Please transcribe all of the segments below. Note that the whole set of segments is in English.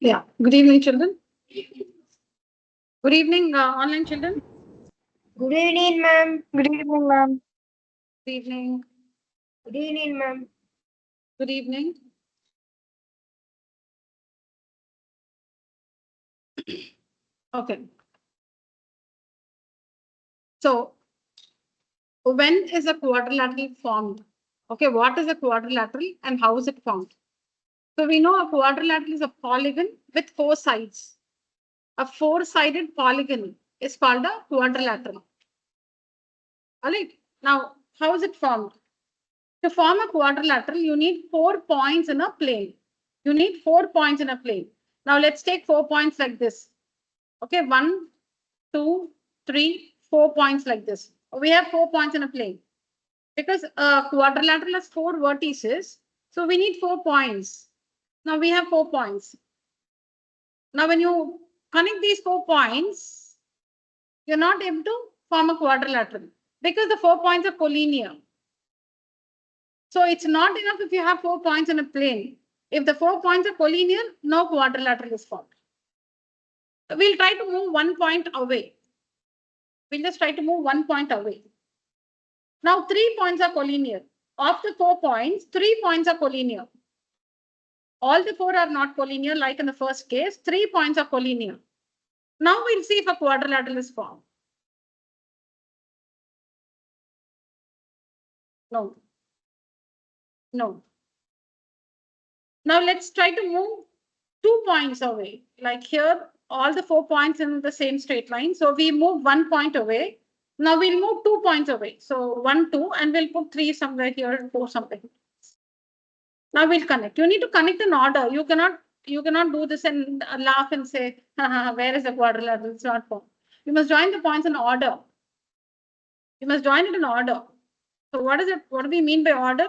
Yeah. Good evening, children. Good evening, online children. Good evening, ma'am. Good evening, ma'am. Good evening. Good evening, ma'am. Good evening. Okay. So, when is a quadrilateral formed? Okay, what is a quadrilateral and how is it formed? So, we know a quadrilateral is a polygon with four sides. A four-sided polygon is called a quadrilateral. All right. Now, how is it formed? To form a quadrilateral, you need 4 points in a plane. You need 4 points in a plane. Now, let's take 4 points like this. Okay, 1, 2, 3, 4 points like this. We have 4 points in a plane. Because a quadrilateral has 4 vertices, so we need 4 points. Now we have 4 points. Now when you connect these 4 points, you're not able to form a quadrilateral because the 4 points are collinear. So it's not enough if you have 4 points in a plane. If the 4 points are collinear, no quadrilateral is formed. We'll try to move 1 point away. We'll just try to move 1 point away. Now 3 points are collinear. Of the 4 points, 3 points are collinear. All the 4 are not collinear like in the first case. 3 points are collinear. Now we'll see if a quadrilateral is formed. No. No. Now let's try to move 2 points away. Like here, all the 4 points in the same straight line. So we move 1 point away. Now we'll move 2 points away. So 1, 2, and we'll put 3 somewhere here and 4 something. Now we'll connect. You need to connect in order. You cannot do this and laugh and say, where is the quadrilateral? It's not formed. You must join the points in order. You must join it in order. So what is it? What do we mean by order?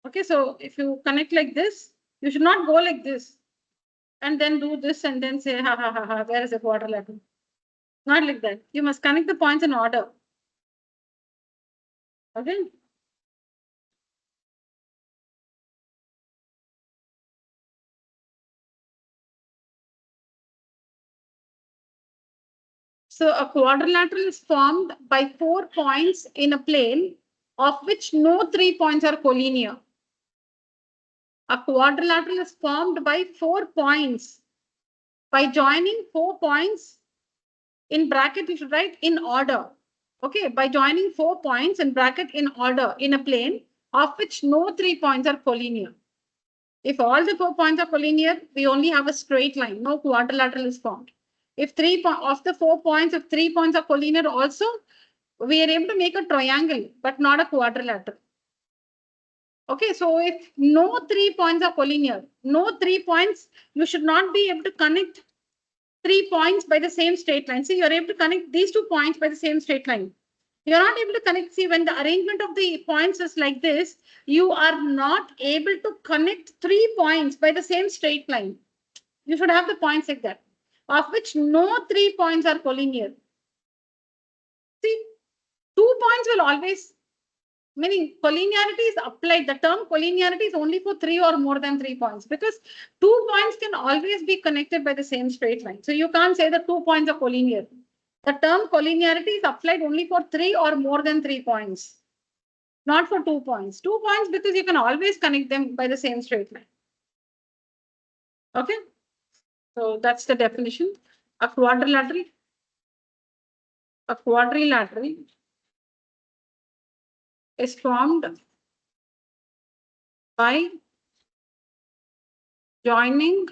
Okay, so if you connect like this, you should not go like this and then do this and then say, where is the quadrilateral? Not like that. You must connect the points in order. Okay. So a quadrilateral is formed by 4 points in a plane of which no 3 points are collinear. A quadrilateral is formed by 4 points. By joining 4 points in bracket, you should write in order. Okay, by joining 4 points in bracket in order in a plane of which no 3 points are collinear. If all the 4 points are collinear, we only have a straight line. No quadrilateral is formed. If 3 of the 4 points, if 3 points are collinear also, we are able to make a triangle, but not a quadrilateral. Okay, so if no 3 points are collinear, no 3 points, you should not be able to connect 3 points by the same straight line. See, you're able to connect these 2 points by the same straight line. You're not able to connect. See, when the arrangement of the points is like this, you are not able to connect 3 points by the same straight line. You should have the points like that, of which no 3 points are collinear. See, 2 points will always, meaning collinearity is applied. The term collinearity is only for 3 or more than 3 points because 2 points can always be connected by the same straight line. So you can't say that 2 points are collinear. The term collinearity is applied only for 3 or more than 3 points, not for 2 points. 2 points because you can always connect them by the same straight line. Okay, so that's the definition. A quadrilateral is formed by joining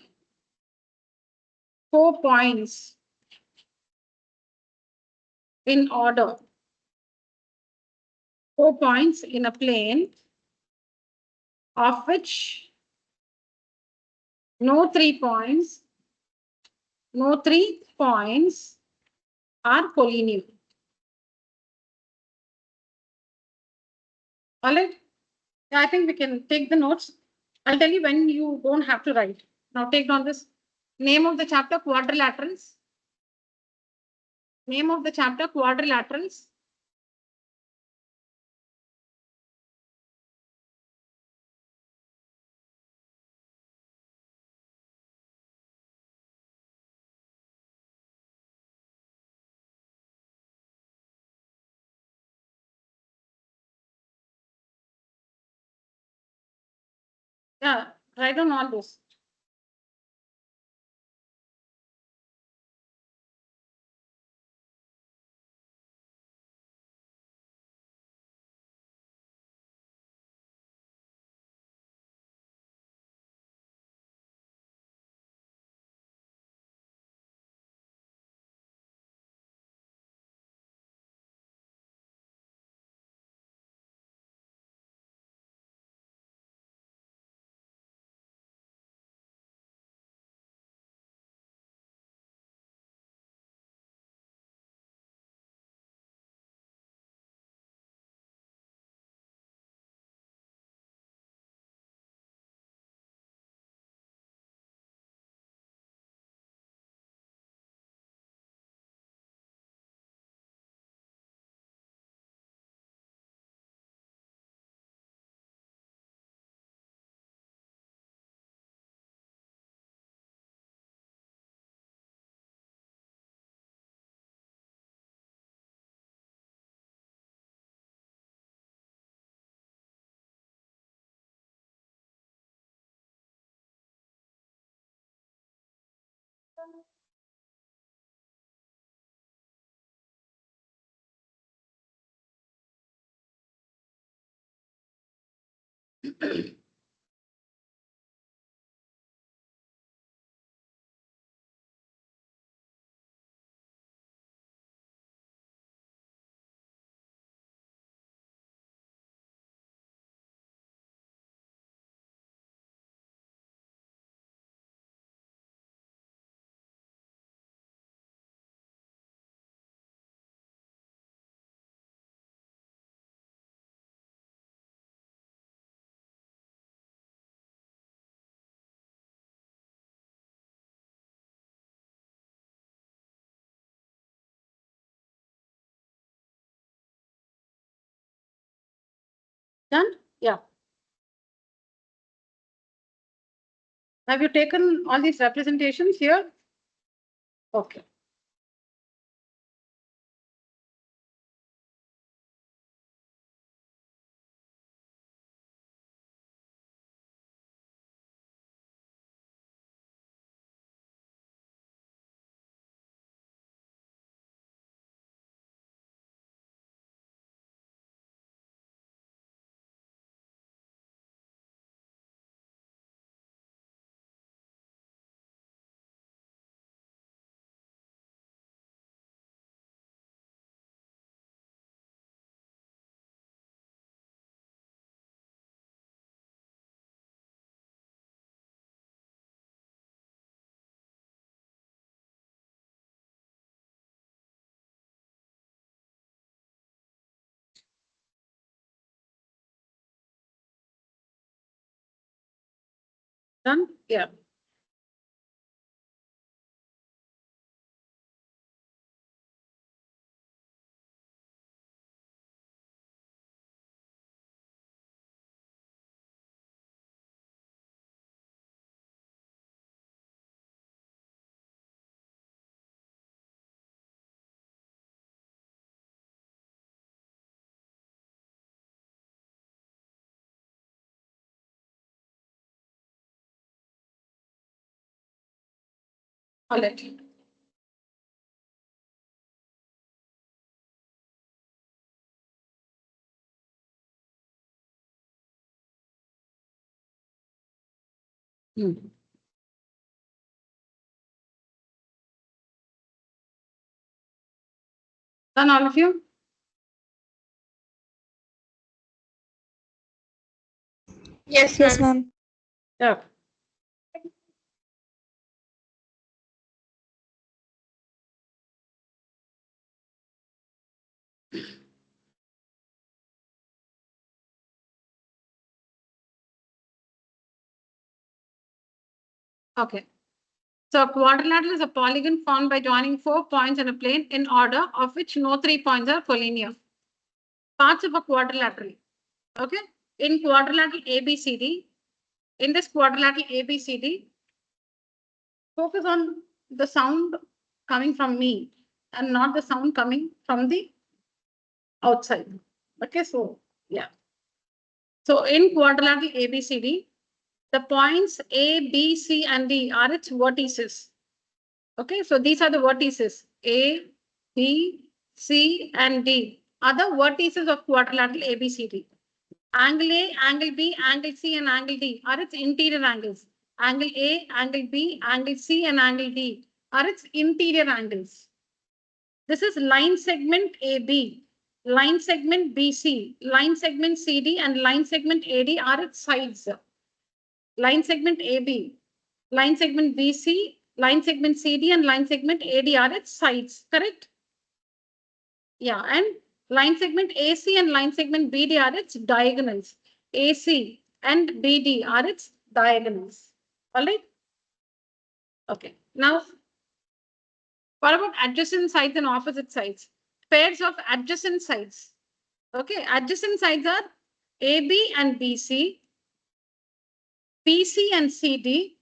4 points in order. 4 points in a plane of which no 3 points are collinear. All right. Yeah, I think we can take the notes. I'll tell you when you don't have to write. Now take down this name of the chapter, quadrilaterals. Name of the chapter, quadrilaterals. Yeah, write down all this. Done? Yeah. Have you taken all these representations here? Okay. Done? Yeah. All right. Hmm. Done, all of you? Yes, Yes, ma'am. ma'am. Yeah. Okay. So a quadrilateral is a polygon formed by joining 4 points in a plane in order of which no 3 points are collinear. Parts of a quadrilateral. Okay. In quadrilateral ABCD, in this quadrilateral ABCD, focus on the sound coming from me and not the sound coming from the outside. Okay, so yeah. So in quadrilateral ABCD, The points A, B, C, and D are its vertices. Okay, so these are the vertices. A, B, C, and D are the vertices of quadrilateral ABCD. Angle A, angle B, angle C, and angle D are its interior angles. Angle A, angle B, angle C, and angle D are its interior angles. This is line segment AB, line segment BC, line segment CD, and line segment AD are its sides. Line segment AB, line segment BC, line segment CD, and line segment AD are its sides, correct? Yeah, and line segment AC and line segment BD are its diagonals. AC and BD are its diagonals. All right? Okay. Now, what about adjacent sides and opposite sides? Pairs of adjacent sides. Okay, adjacent sides are AB and BC, BC and CD,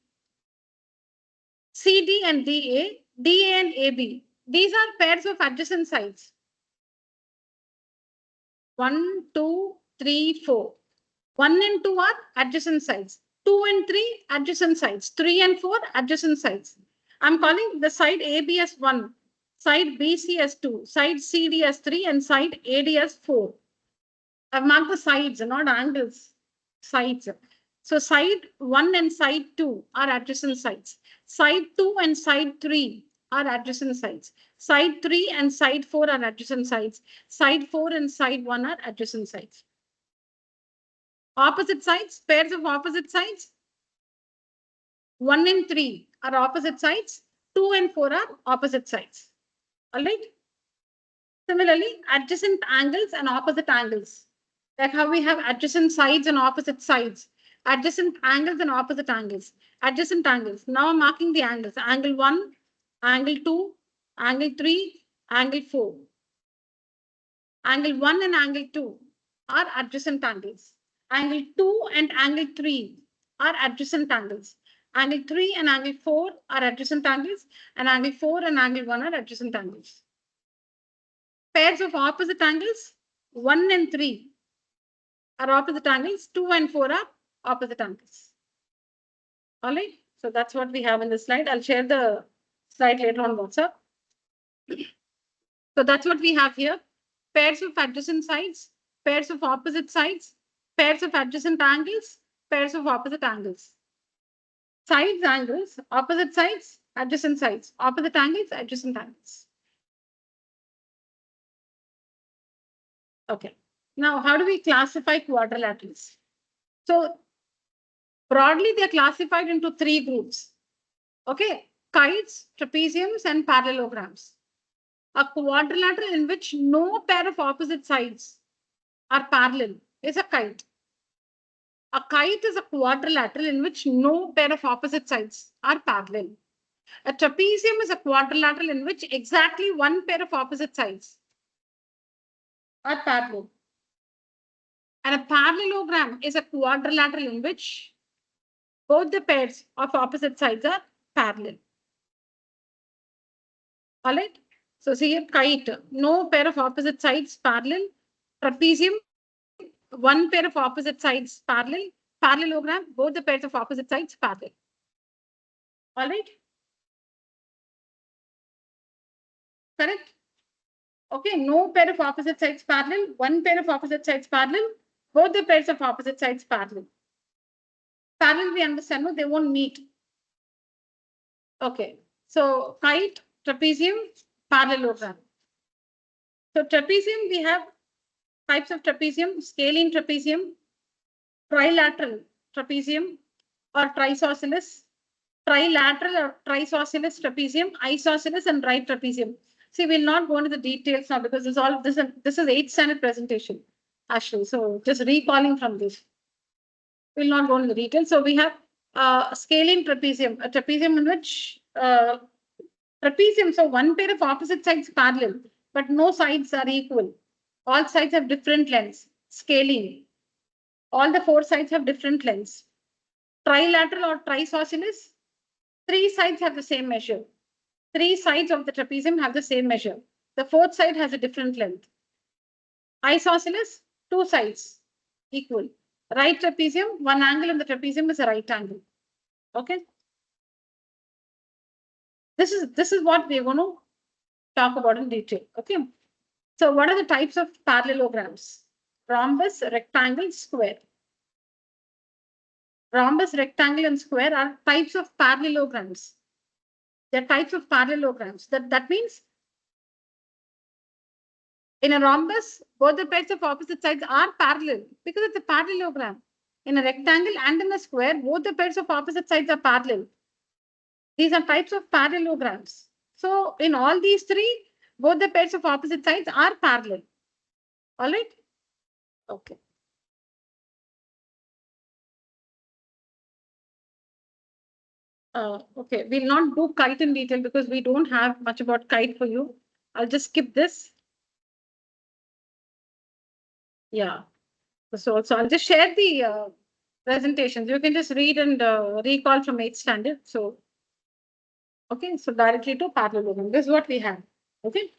CD and DA, DA and AB. These are pairs of adjacent sides. 1, 2, 3, 4. 1 and 2 are adjacent sides. 2 and 3 adjacent sides. 3 and 4 adjacent sides. I'm calling the side AB as 1, side BC as 2, side CD as 3, and side AD as 4. I've marked the sides, not angles. Sides. So side 1 and side 2 are adjacent sides. Side 2 and side 3 are adjacent sides. Side 3 and side 4 are adjacent sides. Side 4 and side 1 are adjacent sides. Opposite sides, pairs of opposite sides. 1 and 3 are opposite sides. 2 and 4 are opposite sides. All right. Similarly, adjacent angles and opposite angles. Like how we have adjacent sides and opposite sides. Adjacent angles and opposite angles. Adjacent angles. Now I'm marking the angles. Angle 1, angle 2, angle 3, angle 4. Angle 1 and angle 2 are adjacent angles. Angle 2 and angle 3 are adjacent angles. Angle 3 and angle 4 are adjacent angles, and angle 4 and angle 1 are adjacent angles. Pairs of opposite angles, 1 and 3 are opposite angles, 2 and 4 are opposite angles. All right, so that's what we have in the slide. I'll share the slide later on WhatsApp. So that's what we have here. Pairs of adjacent sides, pairs of opposite sides, pairs of adjacent angles, pairs of opposite angles. Sides, angles, opposite sides, adjacent sides, opposite angles, adjacent angles. Okay. Now, how do we classify quadrilaterals? So, broadly, they are classified into 3 groups. Okay. Kites, trapeziums, and parallelograms. A quadrilateral in which no pair of opposite sides are parallel is a kite. A kite is a quadrilateral in which no pair of opposite sides are parallel. A trapezium is a quadrilateral in which exactly one pair of opposite sides are parallel. And a parallelogram is a quadrilateral in which both the pairs of opposite sides are parallel. All right. So see here, kite, no pair of opposite sides parallel. Trapezium, one pair of opposite sides parallel. Parallelogram, both the pairs of opposite sides parallel. All right. Correct. Okay, no pair of opposite sides parallel, one pair of opposite sides parallel, both the pairs of opposite sides parallel. Parallel, we understand, no, they won't meet. Okay, so kite, trapezium, parallelogram. So trapezium, we have types of trapezium, scalene trapezium, trilateral trapezium or trisosceles, trilateral or trisosceles trapezium, isosceles, and right trapezium. See, we'll not go into the details now because this is 8th standard presentation, actually. So just recalling from this. We'll not go into the details. So we have scalene trapezium, a trapezium in which trapezium, so one pair of opposite sides parallel, but no sides are equal. All sides have different lengths. Scalene. All the 4 sides have different lengths. Trilateral or trisosceles, 3 sides have the same measure. 3 sides of the trapezium have the same measure. The 4th side has a different length. Isosceles, 2 sides equal. Right trapezium, one angle in the trapezium is a right angle. Okay. This is what we're going to talk about in detail. Okay. So what are the types of parallelograms? Rhombus, rectangle, square. Rhombus, rectangle, and square are types of parallelograms. They're types of parallelograms. That means in a rhombus, both the pairs of opposite sides are parallel because it's a parallelogram. In a rectangle and in a square, both the pairs of opposite sides are parallel. These are types of parallelograms. So in all these three, both the pairs of opposite sides are parallel. All right? Okay. Okay, we'll not do kite in detail because we don't have much about kite for you. I'll just skip this. Yeah. So I'll just share the presentations. You can just read and recall from 8th standard. So, okay, so directly to parallelogram. This is what we have. Okay.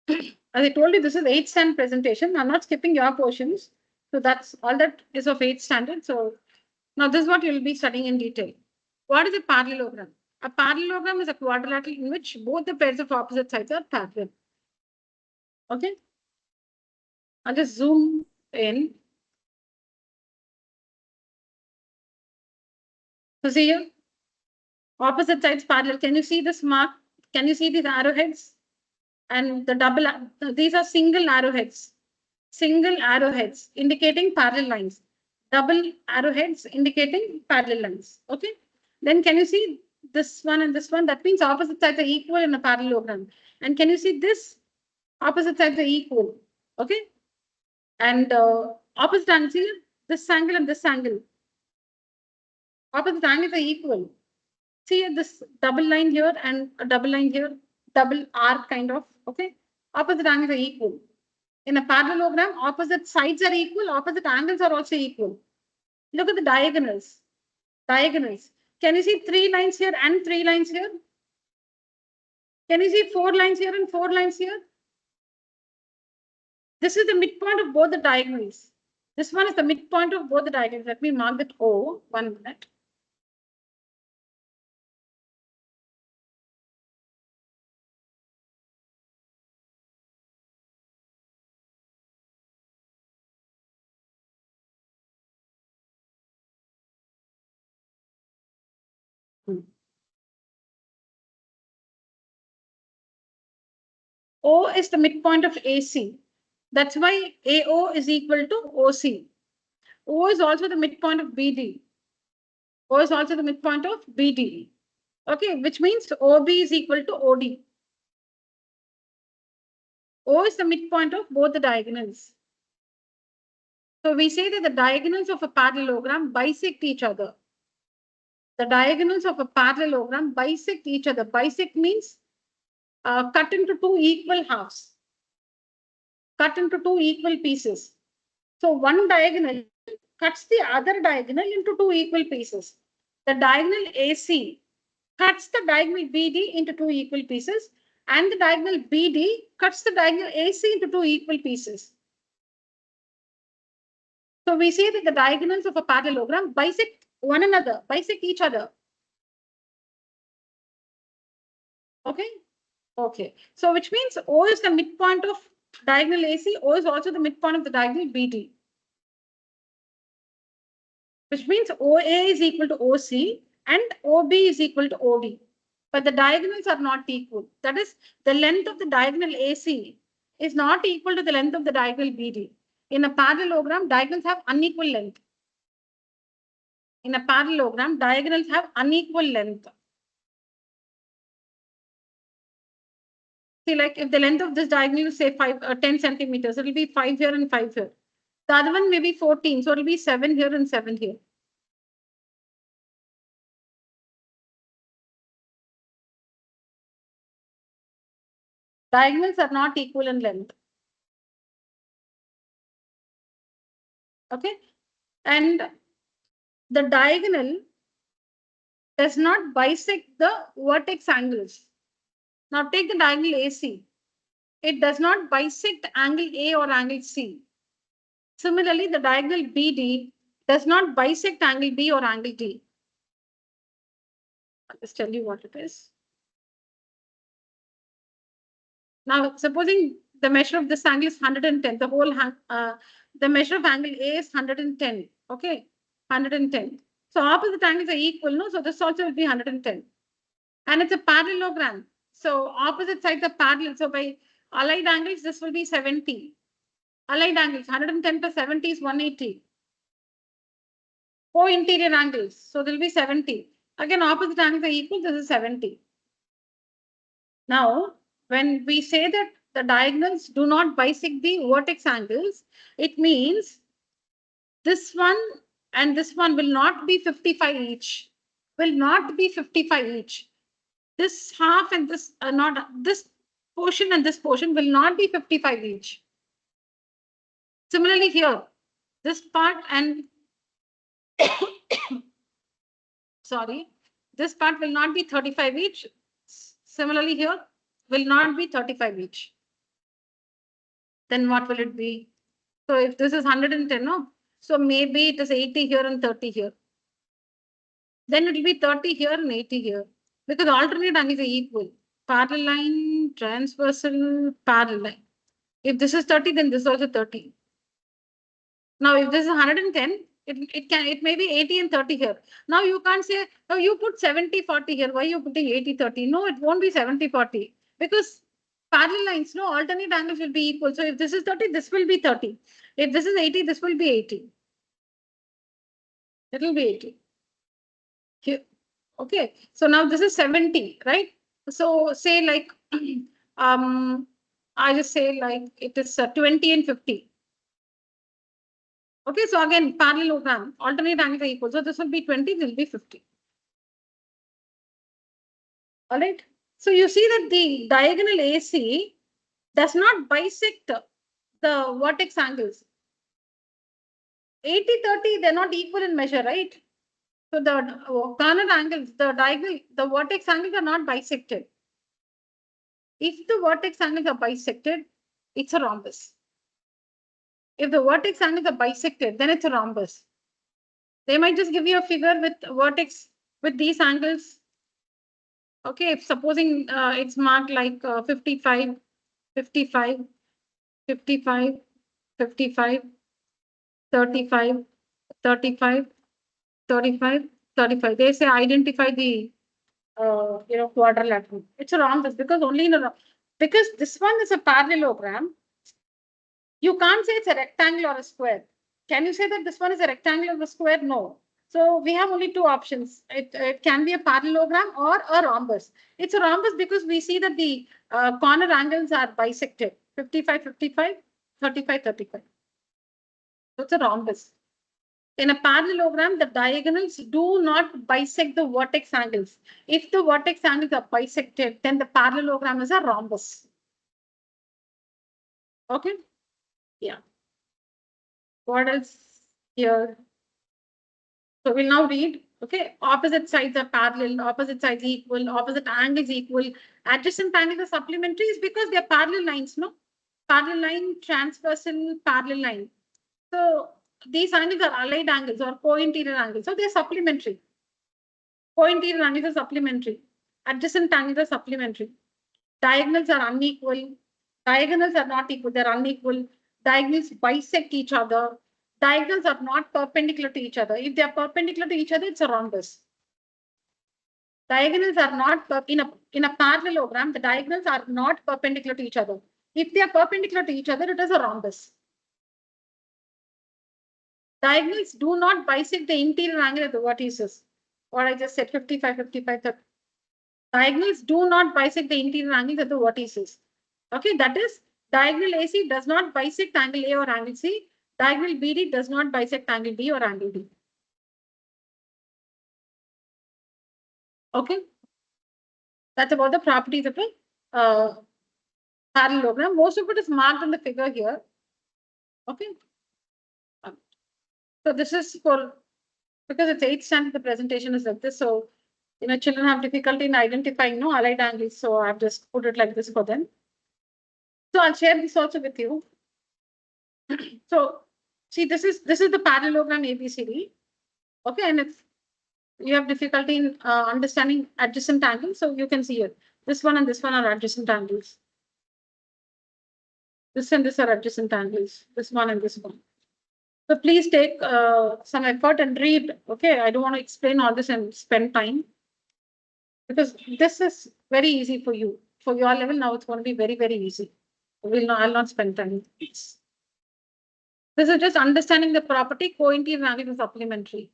As I told you, this is 8th standard presentation. I'm not skipping your portions. So that's all that is of 8th standard. So now this is what you'll be studying in detail. What is a parallelogram? A parallelogram is a quadrilateral in which both the pairs of opposite sides are parallel. Okay. I'll just zoom in. So see here, opposite sides parallel. Can you see this mark? Can you see these arrowheads? And the double, these are single arrowheads indicating parallel lines. Double arrowheads indicating parallel lines. Okay. Then can you see this one and this one? That means opposite sides are equal in a parallelogram. And can you see this? Opposite sides are equal. Okay. And opposite angles here, this angle and this angle. Opposite angles are equal. See this double line here and a double line here, double arc kind of. Okay. Opposite angles are equal. In a parallelogram, opposite sides are equal, opposite angles are also equal. Look at the diagonals. Diagonals. Can you see 3 lines here and 3 lines here? Can you see 4 lines here and 4 lines here? This is the midpoint of both the diagonals. This one is the midpoint of both the diagonals. Let me mark that O. 1 minute. O is the midpoint of AC. That's why AO is equal to OC. O is also the midpoint of BD. O is also the midpoint of BD. Okay, which means OB is equal to OD. O is the midpoint of both the diagonals. So we say that the diagonals of a parallelogram bisect each other. The diagonals of a parallelogram bisect each other. Bisect means cut into 2 equal halves. Cut into 2 equal pieces. So one diagonal cuts the other diagonal into 2 equal pieces. The diagonal AC cuts the diagonal BD into 2 equal pieces, and the diagonal BD cuts the diagonal AC into 2 equal pieces. So we say that the diagonals of a parallelogram bisect one another, bisect each other. Okay. Okay. So which means O is the midpoint of diagonal AC. O is also the midpoint of the diagonal BD. Which means OA is equal to OC and OB is equal to OD. But the diagonals are not equal. That is, the length of the diagonal AC is not equal to the length of the diagonal BD. In a parallelogram, diagonals have unequal length. In a parallelogram, diagonals have unequal length. See, like if the length of this diagonal is say 10 centimeters, it will be 5 here and 5 here. The other one may be 14, so it will be 7 here and 7 here. Diagonals are not equal in length. Okay, and the diagonal does not bisect the vertex angles. Now take the diagonal AC. It does not bisect angle A or angle C. Similarly, the diagonal BD does not bisect angle B or angle D. I'll just tell you what it is. Now, supposing the measure of this angle is 110, the measure of angle A is 110. Okay, 110. So opposite angles are equal, no? So this also will be 110. And it's a parallelogram. So opposite sides are parallel. So by allied angles, this will be 70. Allied angles, 110 plus 70 is 180. Co-interior angles, so there will be 70. Again, opposite angles are equal, this is 70. Now, when we say that the diagonals do not bisect the vertex angles, it means this one and this one will not be 55 each. Will not be 55 each. This half and this this portion and this portion will not be 55 each. Similarly here, this part and sorry, this part will not be 35 each. Similarly here will not be 35 each. Then what will it be? So if this is 110, no? So maybe it is 80 here and 30 here. Then it will be 30 here and 80 here. Because alternate angles are equal. Parallel line, transversal, parallel line. If this is 30, then this is also 30. Now, if this is 110, it may be 80 and 30 here. Now you can't say, oh, you put 70, 40 here. Why are you putting 80, 30? No, it won't be 70, 40. Because parallel lines, no, alternate angles will be equal. So if this is 30, this will be 30. If this is 80, this will be 80. It will be 80. Here. Okay. So now this is 70, right? So say like, I just say like it is 20 and 50. Okay, so again, parallelogram, alternate angles are equal. So this will be 20, this will be 50. All right. So you see that the diagonal AC does not bisect the vertex angles. 80, 30, they're not equal in measure, right? So the corner angles, the diagonal, the vertex angles are not bisected. If the vertex angles are bisected, it's a rhombus. If the vertex angles are bisected, then it's a rhombus. They might just give you a figure with vertex with these angles. Okay, if supposing it's marked like 55, 55, 55, 55, 35, 35, 35, 35. They say identify the quadrilateral. It's a rhombus because only in a because this one is a parallelogram. You can't say it's a rectangle or a square. Can you say that this one is a rectangle or a square? No. So we have only two options. It can be a parallelogram or a rhombus. It's a rhombus because we see that the corner angles are bisected. 55, 55, 35, 35. So it's a rhombus. In a parallelogram, the diagonals do not bisect the vertex angles. If the vertex angles are bisected, then the parallelogram is a rhombus. Okay? Yeah. What else here? So we'll now read, okay, opposite sides are parallel, opposite sides equal, opposite angles equal, adjacent angles are supplementary is because they're parallel lines, no? Parallel line, transversal, parallel line. So these angles are allied angles or co-interior angles. So they're supplementary. Co-interior angles are supplementary. Adjacent angles are supplementary. Diagonals are unequal. Diagonals are not equal, they're unequal. Diagonals bisect each other. Diagonals are not perpendicular to each other. If they are perpendicular to each other, it's a rhombus. Diagonals are not in a parallelogram. The diagonals are not perpendicular to each other. If they are perpendicular to each other, it is a rhombus. Diagonals do not bisect the interior angle of the vertices. What I just said, 55, 55, 30. Diagonals do not bisect the interior angles of the vertices. Okay, that is diagonal AC does not bisect angle A or angle C. Diagonal BD does not bisect angle B or angle D. Okay, that's about the properties of a parallelogram. Most of it is marked in the figure here. Okay, so this is for because it's 8th standard. The presentation is like this, so children have difficulty in identifying allied angles. So I've just put it like this for them. So I'll share this also with you. So See, this is the parallelogram ABCD. Okay, and if you have difficulty in understanding adjacent angles, so you can see it. This one and this one are adjacent angles. This and this are adjacent angles. This one and this one. So please take some effort and read. Okay, I don't want to explain all this and spend time because this is very easy for you. For your level now, it's going to be very, very easy. I'll not spend time. This is just understanding the property. Co-interior angle is supplementary.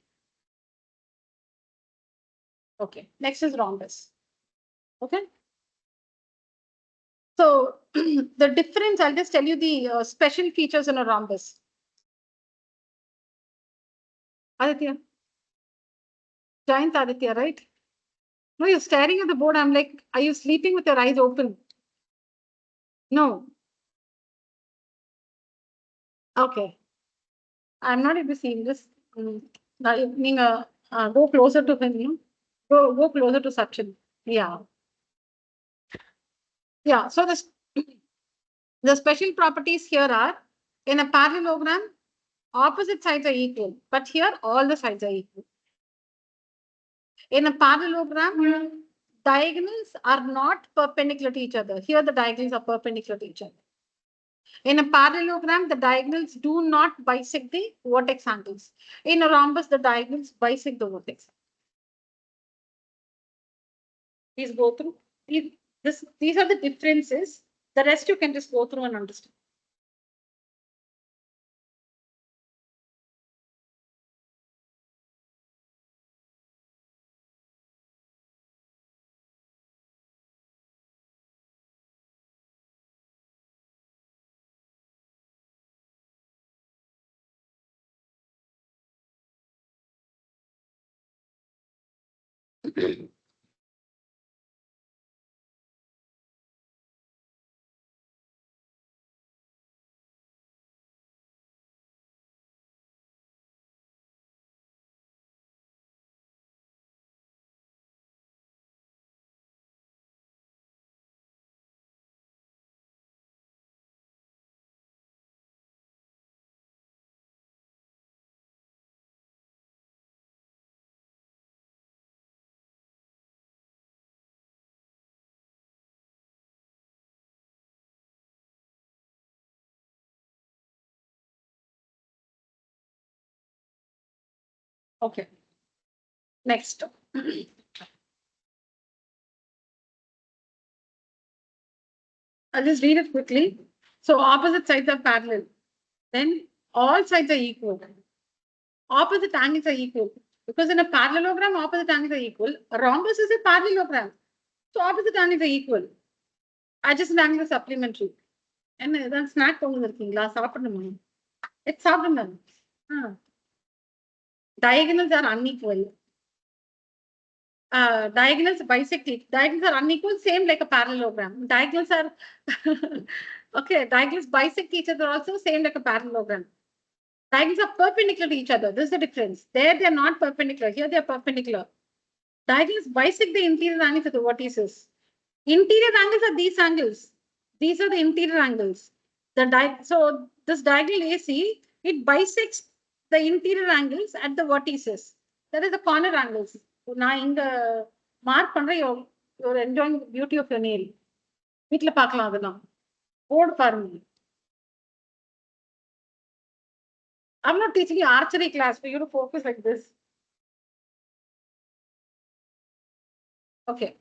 Okay, next is rhombus. Okay. So the difference, I'll just tell you the special features in a rhombus. Aditya. Giant Aditya, right? No, you're staring at the board. I'm like, are you sleeping with your eyes open? No. Okay. I'm not able to see this. Go closer to him. Go closer to Sachin. Yeah. Yeah. So the special properties here are in a parallelogram, opposite sides are equal, but here all the sides are equal. In a parallelogram, diagonals are not perpendicular to each other. Here the diagonals are perpendicular to each other. In a parallelogram, the diagonals do not bisect the vertex angles. In a rhombus, the diagonals bisect the vertex. Please go through. These are the differences. The rest you can just go through and understand. Okay. Next. I'll just read it quickly. So opposite sides are parallel. Then all sides are equal. Opposite angles are equal. Because in a parallelogram, opposite angles are equal. A rhombus is a parallelogram. So opposite angles are equal. Adjacent angle is supplementary. And then snack சாப்பிடணுமா? It's சாப்பிடணும். Diagonals are unequal. Diagonals bisect it. Diagonals are unequal, same like a parallelogram. Diagonals are okay. Diagonals bisect each other also, same like a parallelogram. Diagonals are perpendicular to each other. This is the difference. There they are not perpendicular. Here they are perpendicular. Diagonals bisect the interior angles of the vertices. Interior angles are these angles. These are the interior angles. So this diagonal AC, it bisects the interior angles at the vertices. That is the corner angles. நான் இங்க mark பண்றேன், you're enjoying the beauty of your nail. வீட்ல பார்க்கலாம் அதெல்லாம். Board பாருங்க. I'm not teaching you archery class for you to focus like this. Okay.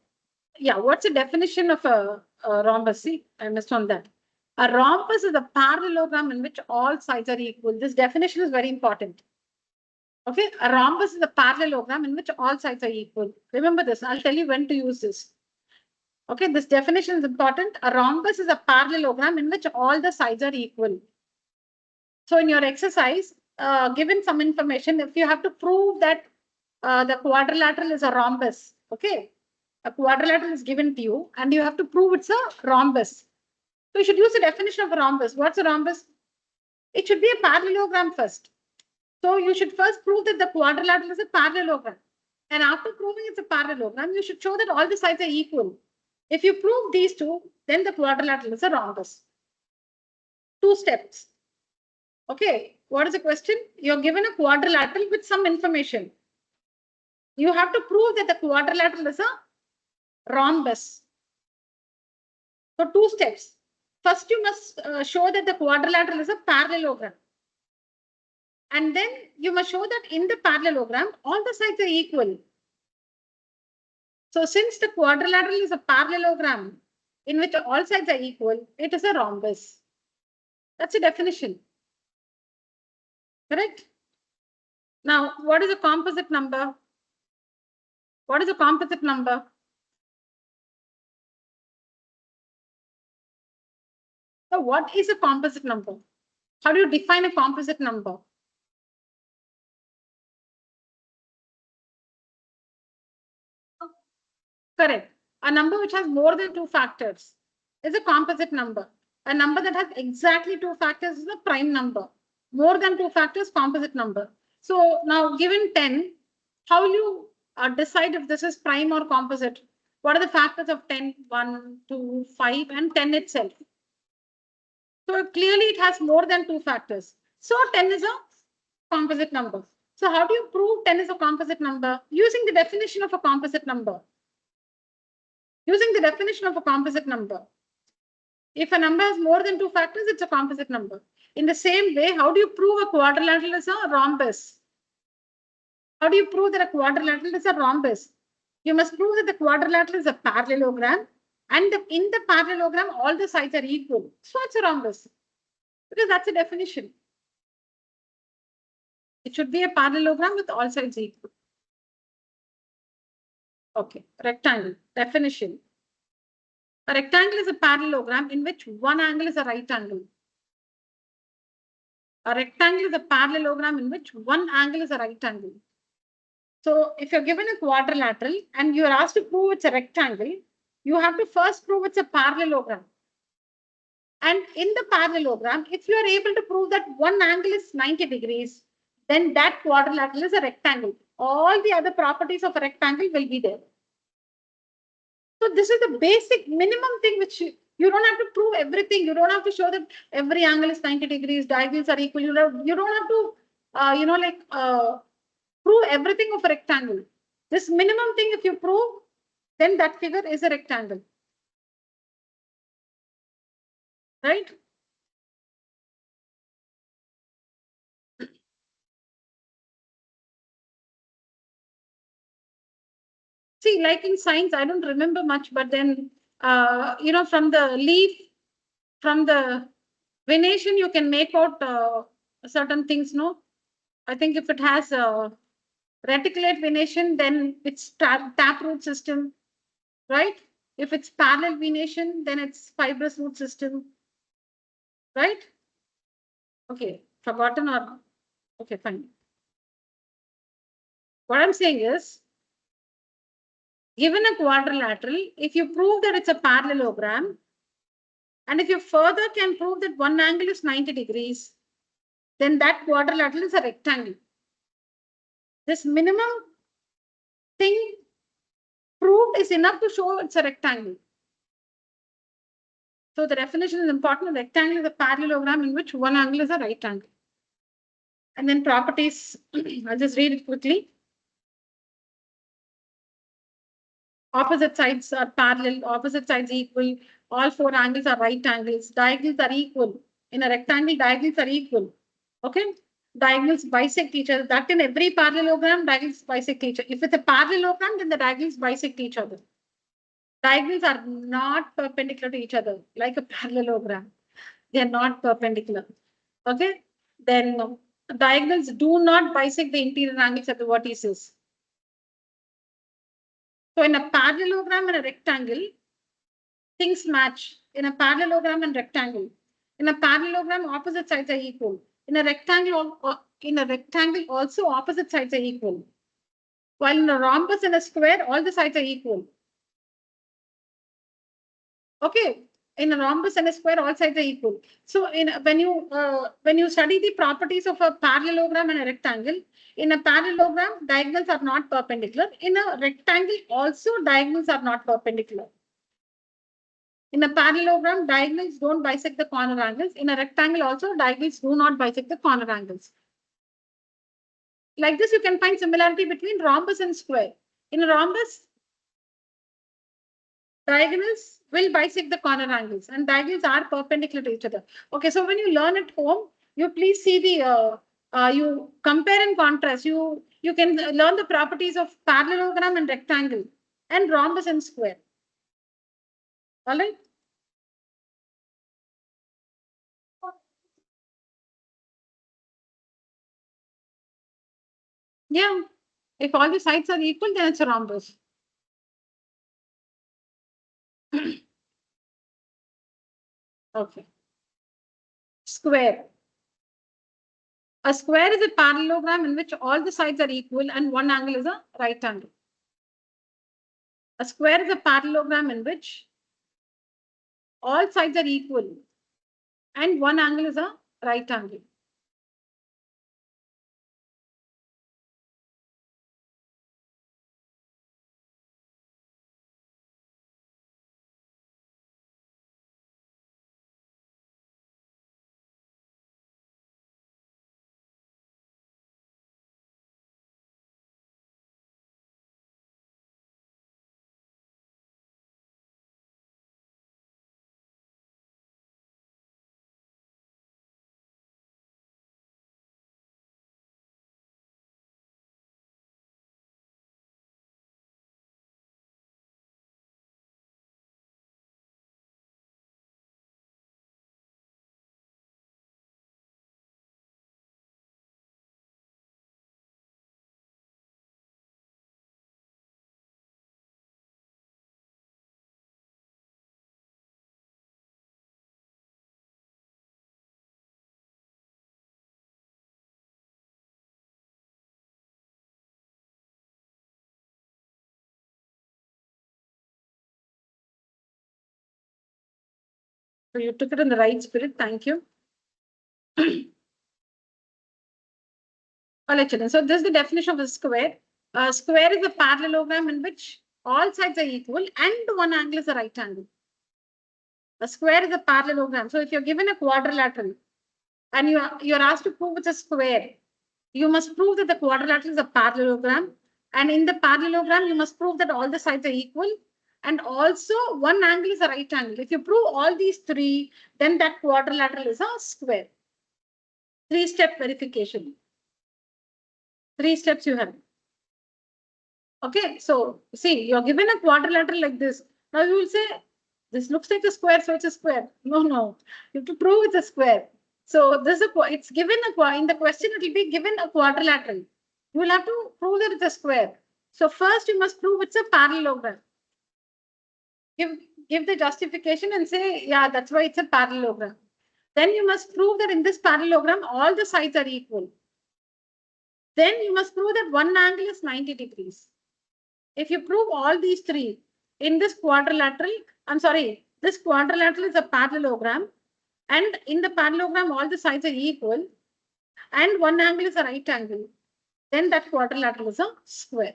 Yeah, what's the definition of a rhombus? See, I missed on that. A rhombus is a parallelogram in which all sides are equal. This definition is very important. Okay, a rhombus is a parallelogram in which all sides are equal. Remember this. I'll tell you when to use this. Okay, this definition is important. A rhombus is a parallelogram in which all the sides are equal. So in your exercise, given some information, if you have to prove that the quadrilateral is a rhombus, okay, a quadrilateral is given to you and you have to prove it's a rhombus. So you should use the definition of a rhombus. What's a rhombus? It should be a parallelogram first. So you should first prove that the quadrilateral is a parallelogram. And after proving it's a parallelogram, you should show that all the sides are equal. If you prove these two, then the quadrilateral is a rhombus. 2 steps. Okay. What is the question? You're given a quadrilateral with some information. You have to prove that the quadrilateral is a rhombus. So 2 steps. First, you must show that the quadrilateral is a parallelogram. And then you must show that in the parallelogram, all the sides are equal. So since the quadrilateral is a parallelogram in which all sides are equal, it is a rhombus. That's a definition. Correct? Now, what is a composite number? What is a composite number? So what is a composite number? How do you define a composite number? Correct. A number which has more than 2 factors is a composite number. A number that has exactly 2 factors is a prime number. More than 2 factors, composite number. So now given 10, how will you decide if this is prime or composite? What are the factors of 10? 1, 2, 5 and 10 itself. So clearly it has more than 2 factors. So 10 is a composite number. So how do you prove 10 is a composite number? Using the definition of a composite number. Using the definition of a composite number. If a number has more than 2 factors, it's a composite number. In the same way, how do you prove a quadrilateral is a rhombus? How do you prove that a quadrilateral is a rhombus? You must prove that the quadrilateral is a parallelogram and in the parallelogram, all the sides are equal. So it's a rhombus because that's a definition. It should be a parallelogram with all sides equal. Okay, rectangle, definition. A rectangle is a parallelogram in which one angle is a right angle. A rectangle is a parallelogram in which one angle is a right angle. So if you're given a quadrilateral and you're asked to prove it's a rectangle, you have to first prove it's a parallelogram. And in the parallelogram, if you are able to prove that one angle is 90 degrees, then that quadrilateral is a rectangle. All the other properties of a rectangle will be there. So this is the basic minimum thing which you don't have to prove everything. You don't have to show that every angle is 90 degrees, diagonals are equal. You don't have to, prove everything of a rectangle. This minimum thing, if you prove, then that figure is a rectangle. Right? See, like in science, I don't remember much, but then, from the leaf, from the venation, you can make out certain things, no? I think if it has a reticulate venation, then it's taproot system, right? If it's parallel venation, then it's fibrous root system, right? Okay, forgotten or, okay, fine. What I'm saying is, given a quadrilateral, if you prove that it's a parallelogram, and if you further can prove that one angle is 90 degrees, then that quadrilateral is a rectangle. This minimum thing proved is enough to show it's a rectangle. So the definition is important. A rectangle is a parallelogram in which one angle is a right angle. And then properties, I'll just read it quickly. Opposite sides are parallel, opposite sides equal, all 4 angles are right angles, diagonals are equal. In a rectangle, diagonals are equal. Okay? Diagonals bisect each other. That in every parallelogram, diagonals bisect each other. If it's a parallelogram, then the diagonals bisect each other. Diagonals are not perpendicular to each other, like a parallelogram. They are not perpendicular. Okay? Then diagonals do not bisect the interior angles at the vertices. So in a parallelogram and a rectangle, things match. In a parallelogram and rectangle. In a parallelogram, opposite sides are equal. In a rectangle, also opposite sides are equal. While in a rhombus and a square, all the sides are equal. Okay. In a rhombus and a square, all sides are equal. So when you study the properties of a parallelogram and a rectangle, in a parallelogram, diagonals are not perpendicular. In a rectangle, also diagonals are not perpendicular. In a parallelogram, diagonals don't bisect the corner angles. In a rectangle also, diagonals do not bisect the corner angles. Like this, you can find similarity between rhombus and square. In a rhombus, diagonals will bisect the corner angles and diagonals are perpendicular to each other. Okay, so when you learn at home, you please see the, you compare and contrast. You can learn the properties of parallelogram and rectangle and rhombus and square. All right. Yeah, if all the sides are equal, then it's a rhombus. Okay. Square. A square is a parallelogram in which all the sides are equal and one angle is a right angle. A square is a parallelogram in which all sides are equal and one angle is a right angle. So you took it in the right spirit. Thank you. All right, children. So this is the definition of a square. A square is a parallelogram in which all sides are equal and one angle is a right angle. A square is a parallelogram. So if you're given a quadrilateral and you're asked to prove it's a square, you must prove that the quadrilateral is a parallelogram. And in the parallelogram, you must prove that all the sides are equal. And also one angle is a right angle. If you prove all these three, then that quadrilateral is a square. Three-step verification. 3 steps you have. Okay, so see, you're given a quadrilateral like this. Now you will say, this looks like a square, so it's a square. No, no, you have to prove it's a square. So this is it's given in the question, it will be given a quadrilateral. You will have to prove that it's a square. So first you must prove it's a parallelogram. Give the justification and say, yeah, that's why it's a parallelogram. Then you must prove that in this parallelogram, all the sides are equal. Then you must prove that one angle is 90 degrees. If you prove all these three in this quadrilateral, this quadrilateral is a parallelogram, and in the parallelogram, all the sides are equal, and one angle is a right angle, then that quadrilateral is a square.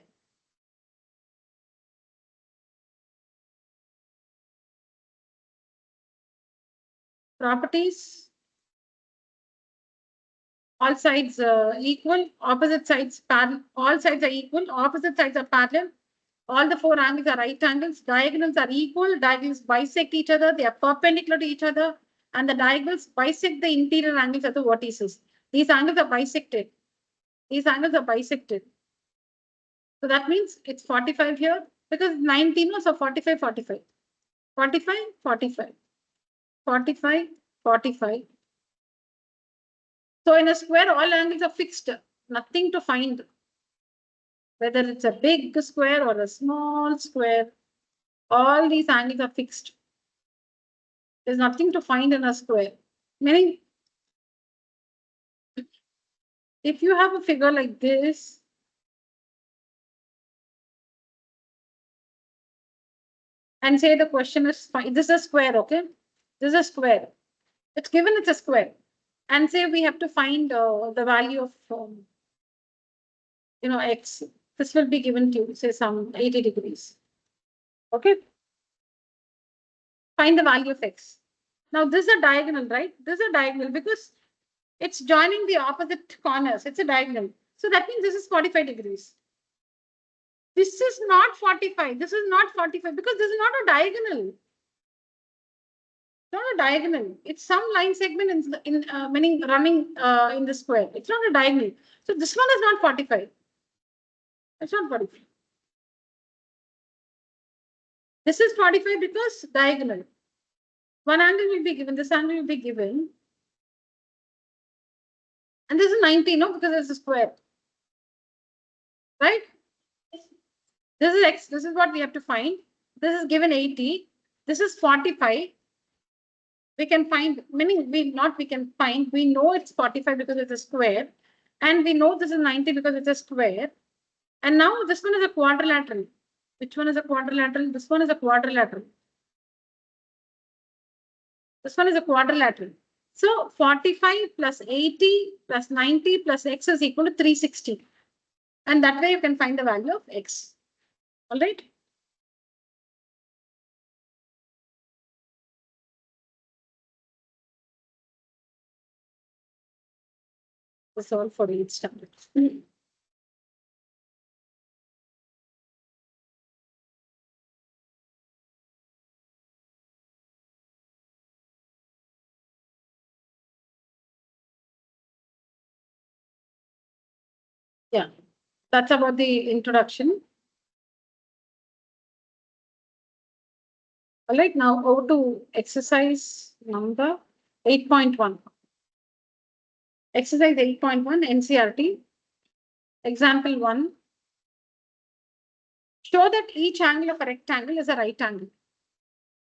Properties. All sides equal, opposite sides parallel, all sides are equal, opposite sides are parallel. All the four angles are right angles. Diagonals are equal. Diagonals bisect each other. They are perpendicular to each other. And the diagonals bisect the interior angles of the vertices. These angles are bisected. These angles are bisected. So that means it's 45 here because 19 was so 45, 45. 45, 45. 45, 45. So in a square, all angles are fixed. Nothing to find. Whether it's a big square or a small square, all these angles are fixed. There's nothing to find in a square. Meaning, if you have a figure like this, and say the question is, this is a square, okay? This is a square. It's given it's a square. And say we have to find the value of, x. This will be given to you, say some 80 degrees. Okay? Find the value of x. Now this is a diagonal, right? This is a diagonal because it's joining the opposite corners. It's a diagonal. So that means this is 45 degrees. This is not 45. This is not 45 because this is not a diagonal. It's not a diagonal. It's some line segment meaning running in the square. It's not a diagonal. So this one is not 45. It's not 45. This is 45 because diagonal. One angle will be given. This angle will be given. And this is 90, no, because it's a square. Right? This is x. This is what we have to find. This is given 80. This is 45. We can find, meaning we can find, we know it's 45 because it's a square. And we know this is 90 because it's a square. And now this one is a quadrilateral. Which one is a quadrilateral? This one is a quadrilateral. This one is a quadrilateral. So 45 plus 80 plus 90 plus x is equal to 360. And that way you can find the value of x. All right. That's all for 8th standard. Yeah, that's about the introduction. All right, now over to exercise number 8.1. Exercise 8.1 NCERT. Example 1. Show that each angle of a rectangle is a right angle.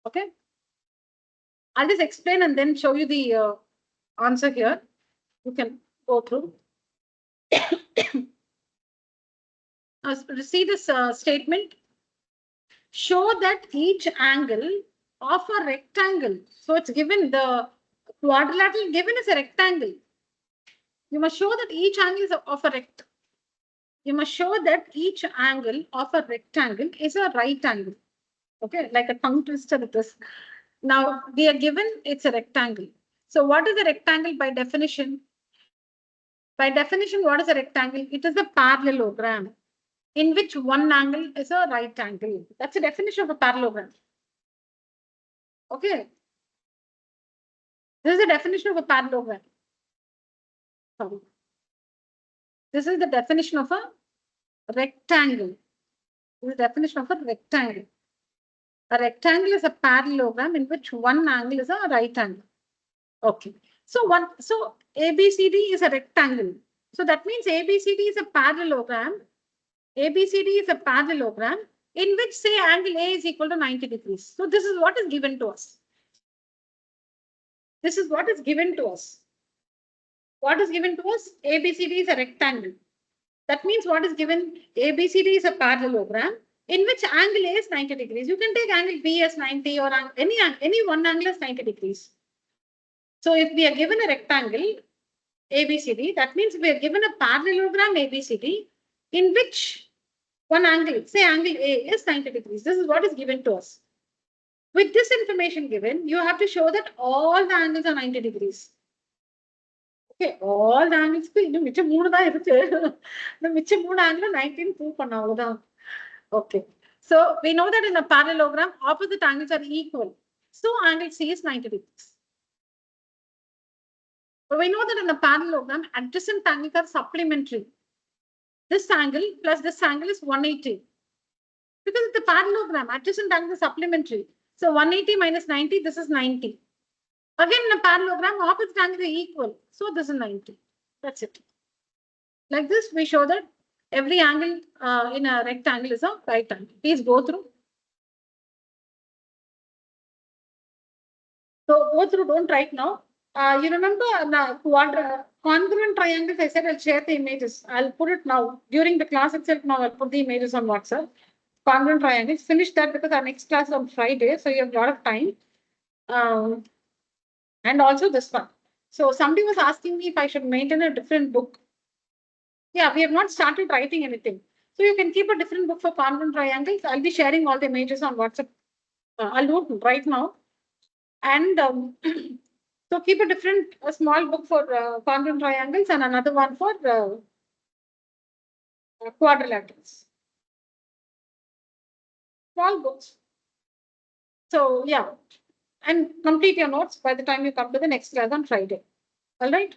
Okay. I'll just explain and then show you the answer here. You can go through. Now, see this statement. Show that each angle of a rectangle. So it's given, the quadrilateral given is a rectangle. You must show that each angle is of a rectangle. You must show that each angle of a rectangle is a right angle. Okay, like a tongue twister it is. Now we are given it's a rectangle. So what is a rectangle by definition? By definition, what is a rectangle? It is a parallelogram in which one angle is a right angle. That's the definition of a parallelogram. Okay. This is the definition of a parallelogram. Sorry. This is the definition of a rectangle. This is the definition of a rectangle. A rectangle is a parallelogram in which one angle is a right angle. Okay. So ABCD is a rectangle. So that means ABCD is a parallelogram. ABCD is a parallelogram in which, say, angle A is equal to 90 degrees. So this is what is given to us. This is what is given to us. What is given to us? ABCD is a rectangle. That means what is given? ABCD is a parallelogram in which angle A is 90 degrees. You can take angle B as 90 or any one angle as 90 degrees. So if we are given a rectangle ABCD, that means we are given a parallelogram ABCD in which one angle, say angle A is 90 degrees. This is what is given to us. With this information given, you have to show that all the angles are 90 degrees. Okay, all the angles, the angle 19 prove panna. Okay, so we know that in a parallelogram, opposite angles are equal. So angle C is 90 degrees. But we know that in a parallelogram, adjacent angles are supplementary. This angle plus this angle is 180. Because it's a parallelogram, adjacent angle is supplementary. So 180 minus 90, this is 90. Again, in a parallelogram, opposite angles are equal. So this is 90. That's it. Like this, we show that every angle in a rectangle is a right angle. Please go through. So go through, don't write now. You remember the congruent triangles? I said I'll share the images. I'll put it now. During the class itself, now I'll put the images on WhatsApp. Congruent triangles. Finish that because our next class is on Friday. So you have a lot of time. And also this one. So somebody was asking me if I should maintain a different book. Yeah, we have not started writing anything. So you can keep a different book for congruent triangles. I'll be sharing all the images on WhatsApp. I'll do it right now. And so keep a small book for congruent triangles and another one for quadrilaterals. Small books. So yeah, and complete your notes by the time you come to the next class on Friday. All right.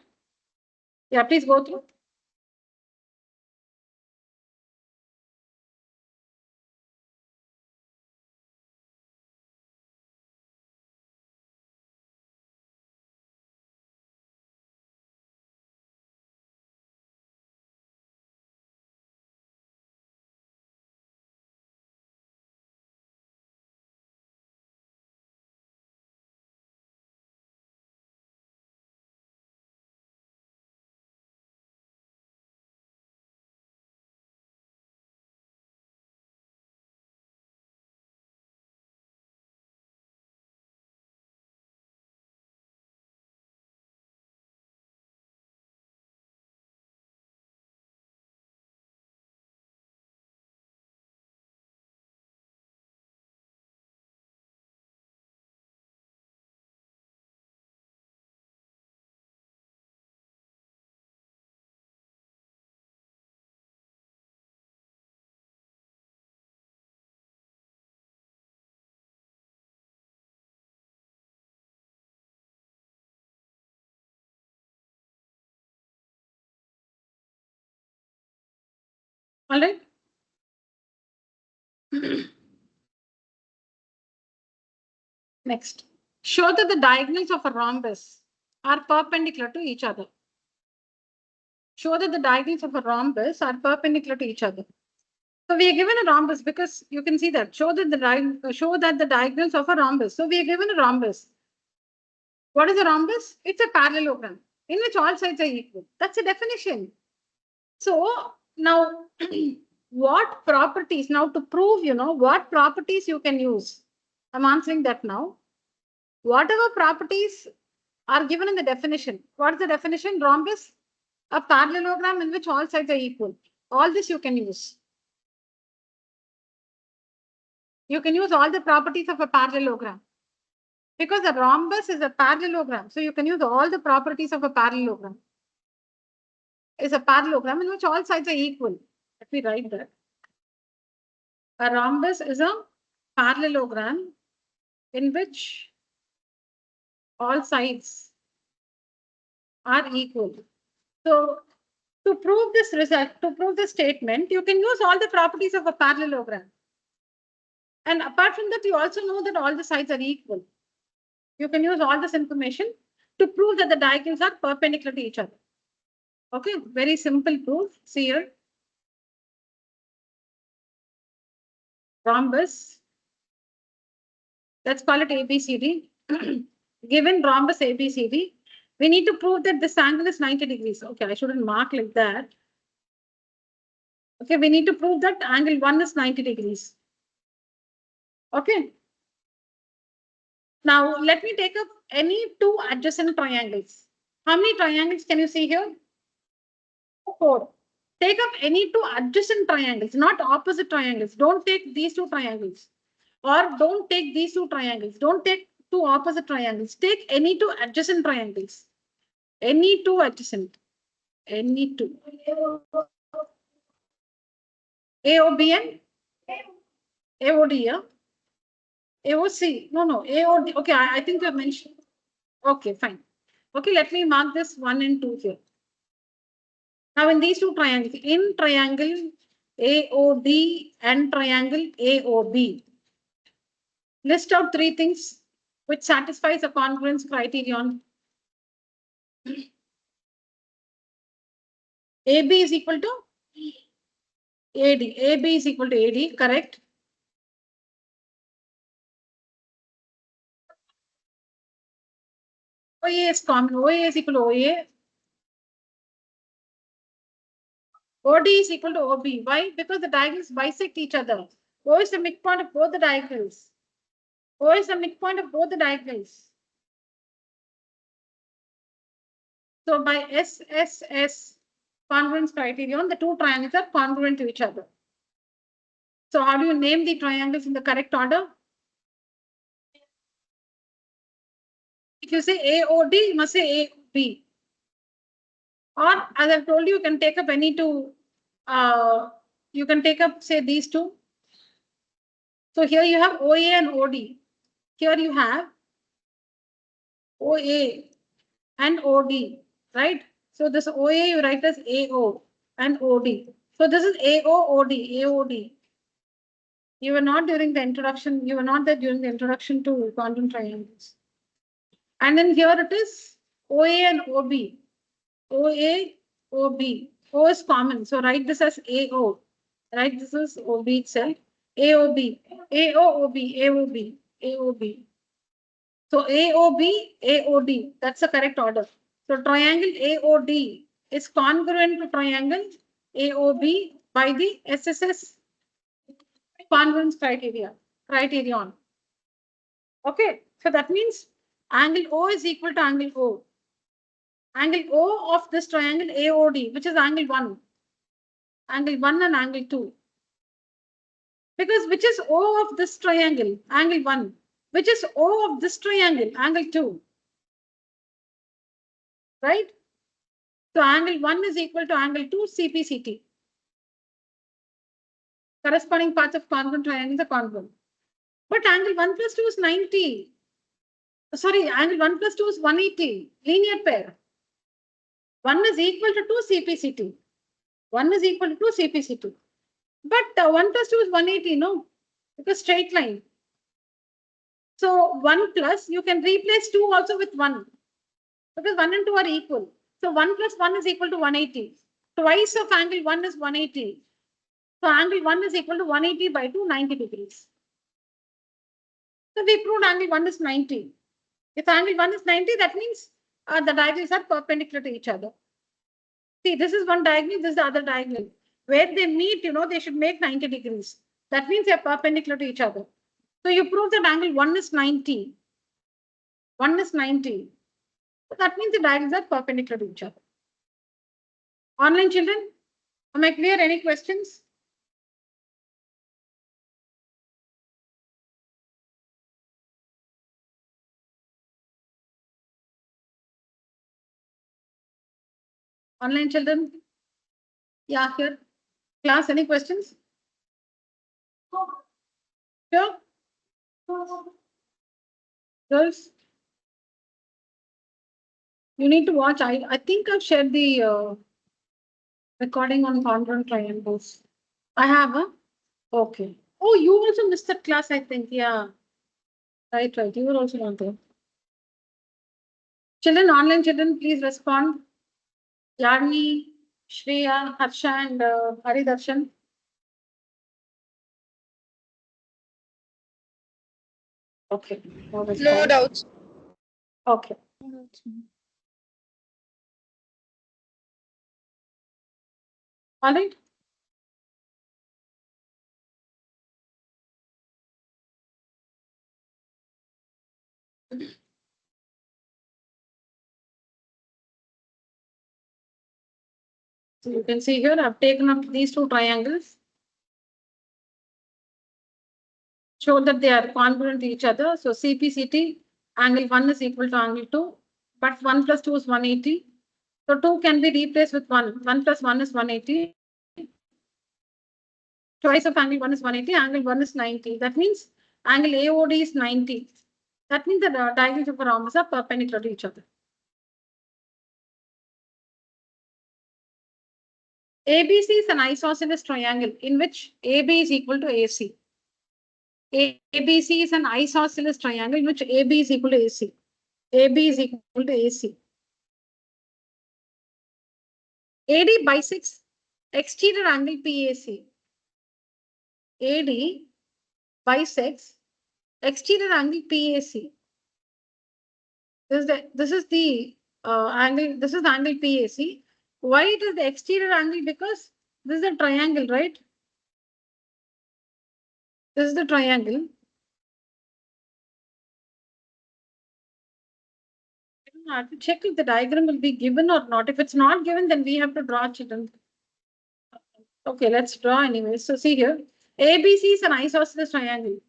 Yeah, please go through. All right. Next, show that the diagonals of a rhombus are perpendicular to each other. Show that the diagonals of a rhombus are perpendicular to each other. So we are given a rhombus because you can see that. Show that the diagonals of a rhombus. So we are given a rhombus. What is a rhombus? It's a parallelogram in which all sides are equal. That's a definition. So now, what properties? Now to prove, what properties you can use. I'm answering that now. Whatever properties are given in the definition. What is the definition? Rhombus, a parallelogram in which all sides are equal. All this you can use. You can use all the properties of a parallelogram. Because a rhombus is a parallelogram. So you can use all the properties of a parallelogram. It's a parallelogram in which all sides are equal. Let me write that. A rhombus is a parallelogram in which all sides are equal. So to prove this result, to prove this statement, you can use all the properties of a parallelogram. And apart from that, you also know that all the sides are equal. You can use all this information to prove that the diagonals are perpendicular to each other. Okay, very simple proof. See here. Rhombus. Let's call it ABCD. Given rhombus ABCD, we need to prove that this angle is 90 degrees. Okay, I shouldn't mark like that. Okay, we need to prove that angle 1 is 90 degrees. Okay. Now, let me take up any two adjacent triangles. How many triangles can you see here? 4. Take up any two adjacent triangles, not opposite triangles. Don't take these two triangles. Or don't take these two triangles. Don't take two opposite triangles. Take any two adjacent triangles. Any two adjacent. Any two. AOB and AOD, yeah? AOC. No. AOD. Okay, I think you have mentioned. Okay, fine. Okay, let me mark this 1 and 2 here. Now, in these two triangles, in triangle AOD and triangle AOB, list out 3 things which satisfies a congruence criterion. AB is equal to AD. AB is equal to AD, correct? OA is common. OA is equal to OA. OD is equal to OB. Why? Because the diagonals bisect each other. O is the midpoint of both the diagonals. O is the midpoint of both the diagonals. So by SSS congruence criterion, the two triangles are congruent to each other. So how do you name the triangles in the correct order? if you say AOD, you must say AOB. Or as I've told you, you can take up any two. You can take up, say, these two. So here you have OA and OD. Here you have OA and OD, right? So this OA you write as AO and OD. So this is AOD. You were not during the introduction, you were not there during the introduction to quantum triangles. And then here it is OA and OB. OA, OB. O is common. So write this as AO. Right? This is OB itself. AOB. AOB. So AOB, AOD. That's the correct order. So triangle AOD is congruent to triangle AOB by the SSS congruence criterion. Okay. So that means angle O is equal to angle O. Angle O of this triangle AOD, which is angle 1. Angle 1 and angle 2. Because which is O of this triangle? Angle 1. Which is O of this triangle? Angle 2. Right? So angle 1 is equal to angle 2 CPCT. Corresponding parts of congruent triangles are congruent. But angle 1 plus 2 is 90. Sorry, angle 1 plus 2 is 180. Linear pair. 1 is equal to 2 CPCT. 1 is equal to 2 CPCT. But 1 plus 2 is 180, no? Because straight line. So 1 plus, you can replace 2 also with 1. Because 1 and 2 are equal. So 1 plus 1 is equal to 180. Twice of angle 1 is 180. So angle 1 is equal to 180 by 2, 90 degrees. So we proved angle 1 is 90. If angle 1 is 90, that means the diagonals are perpendicular to each other. See, this is one diagonal, this is the other diagonal. Where they meet, they should make 90 degrees. That means they are perpendicular to each other. So you prove that angle 1 is 90. 1 is 90. So that means the diagonals are perpendicular to each other. Online children, am I clear? Any questions? Online children? Yeah, here. Class, any questions? Sure. Girls? You need to watch. I think I've shared the recording on congruent triangles. I have, huh? Okay. Oh, you also missed that class, I think. Yeah. Right. You were also not there. Children, online children, please respond. Yarni, Shreya, Harsha, and Haridarshan. Okay. No doubts. Okay. All right. So you can see here, I've taken up these two triangles. Show that they are congruent to each other. So CPCT, angle 1 is equal to angle 2, but 1 plus 2 is 180. So 2 can be replaced with 1. 1 plus 1 is 180. Twice of angle 1 is 180, angle 1 is 90. That means angle AOD is 90. That means the diagonals of the rhombus are perpendicular to each other. ABC is an isosceles triangle in which AB is equal to AC. ABC is an isosceles triangle in which AB is equal to AC. AB is equal to AC. AD bisects exterior angle PAC. AD bisects exterior angle PAC. This is the angle. This is the angle PAC. Why it is the exterior angle? Because this is a triangle, right? This is the triangle. I have to check if the diagram will be given or not. If it's not given, then we have to draw, children. Okay, let's draw anyway. So see here, ABC is an isosceles triangle.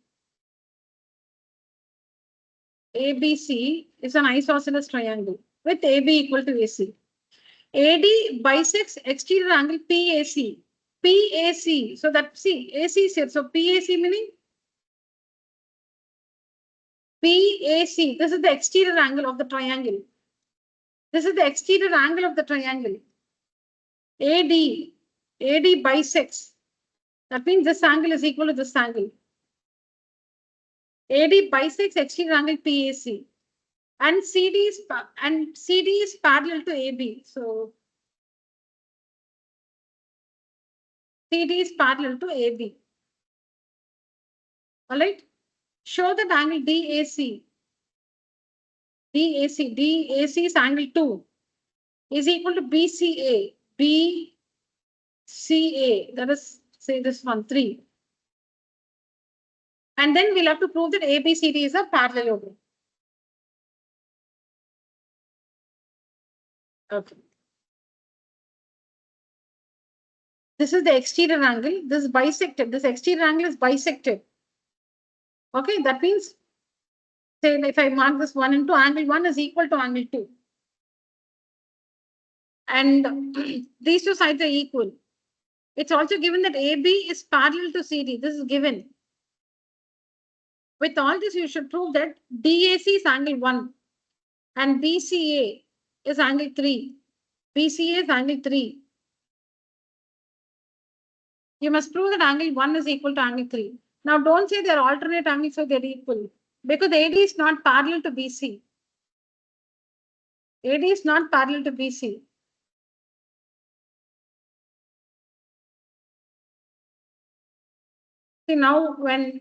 ABC is an isosceles triangle with AB equal to AC. AD bisects exterior angle PAC. PAC. So that, see, AC is here. So PAC meaning PAC. This is the exterior angle of the triangle. This is the exterior angle of the triangle. AD bisects. That means this angle is equal to this angle. AD bisects exterior angle PAC. And CD is parallel to AB. So CD is parallel to AB. All right. Show that angle DAC. DAC is angle 2 is equal to BCA. BCA, that is, say this one, 3. And then we'll have to prove that ABCD is a parallelogram. Okay. This is the exterior angle. This is bisected. This exterior angle is bisected. Okay, that means, say, if I mark this 1 into angle 1 is equal to angle 2. And these two sides are equal. It's also given that AB is parallel to CD. This is given. With all this, you should prove that DAC is angle 1 and BCA is angle 3. BCA is angle 3. You must prove that angle 1 is equal to angle 3. Now, don't say they're alternate angles, so they're equal. Because AD is not parallel to BC. AD is not parallel to BC. See, now when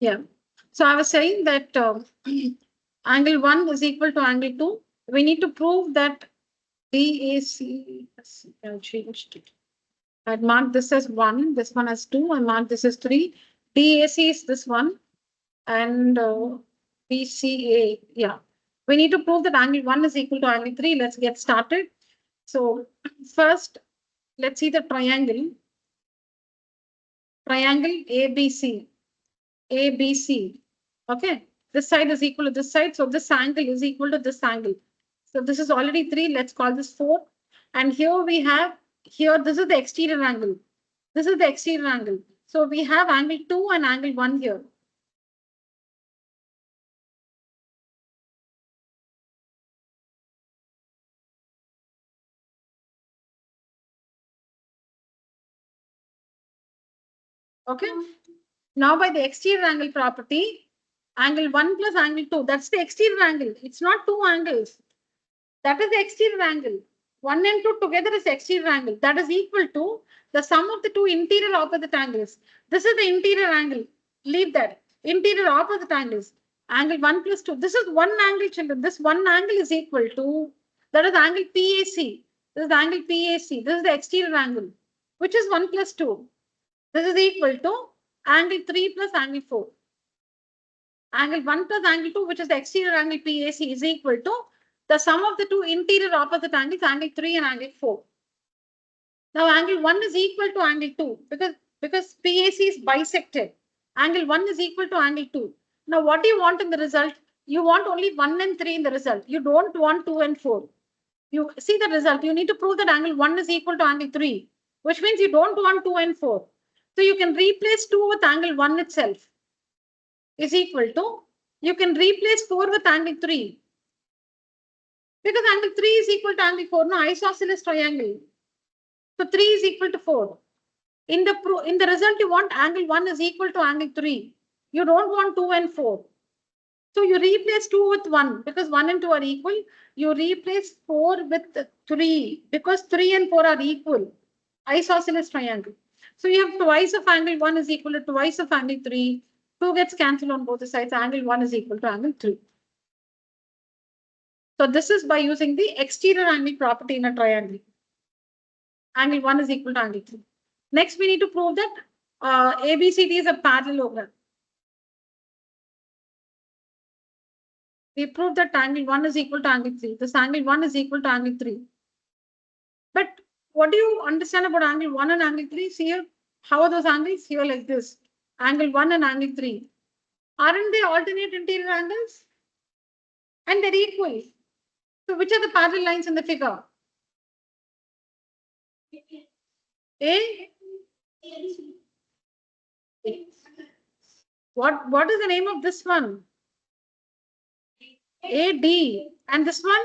Yeah. So I was saying that angle 1 is equal to angle 2. We need to prove that DAC, I changed it. I marked this as 1, this one as 2, I marked this as 3. DAC is this one, and BCA, yeah. We need to prove that angle 1 is equal to angle 3. Let's get started. So first, let's see the triangle. Triangle ABC. ABC. Okay. This side is equal to this side. So this angle is equal to this angle. So this is already 3. Let's call this 4. And here we have, here, this is the exterior angle. This is the exterior angle. So we have angle 2 and angle 1 here. Okay. Now by the exterior angle property, angle 1 plus angle 2, that's the exterior angle. It's not two angles. That is the exterior angle. 1 and 2 together is exterior angle. That is equal to the sum of the two interior opposite angles. This is the interior angle. Leave that. Interior opposite angles. Angle 1 plus 2. This is one angle, children. This one angle is equal to, that is angle PAC. This is the angle PAC. This is the exterior angle, which is 1 plus 2. This is equal to angle 3 plus angle 4. Angle 1 plus angle 2, which is the exterior angle PAC, is equal to the sum of the two interior opposite angles, angle 3 and angle 4. Now, angle 1 is equal to angle 2 because PAC is bisected. Angle 1 is equal to angle 2. Now, what do you want in the result? You want only 1 and 3 in the result. You don't want 2 and 4. You see the result. You need to prove that angle 1 is equal to angle 3, which means you don't want 2 and 4. So you can replace 2 with angle 1 itself is equal to, you can replace 4 with angle 3. Because angle 3 is equal to angle 4, no, isosceles triangle. So 3 is equal to 4. In the result, you want angle 1 is equal to angle 3. You don't want 2 and 4. So you replace 2 with 1 because 1 and 2 are equal. You replace 4 with 3 because 3 and 4 are equal. Isosceles triangle. So you have twice of angle 1 is equal to twice of angle 3. 2 gets cancelled on both the sides. Angle 1 is equal to angle 3. So this is by using the exterior angle property in a triangle. Angle 1 is equal to angle 3. Next, we need to prove that ABCD is a parallelogram. We proved that angle 1 is equal to angle 3. This angle 1 is equal to angle 3. But what do you understand about angle 1 and angle 3? See here, how are those angles? Here like this. Angle 1 and angle 3. Aren't they alternate interior angles? And they're equal. So which are the parallel lines in the figure? A? What is the name of this one? AD. And this one?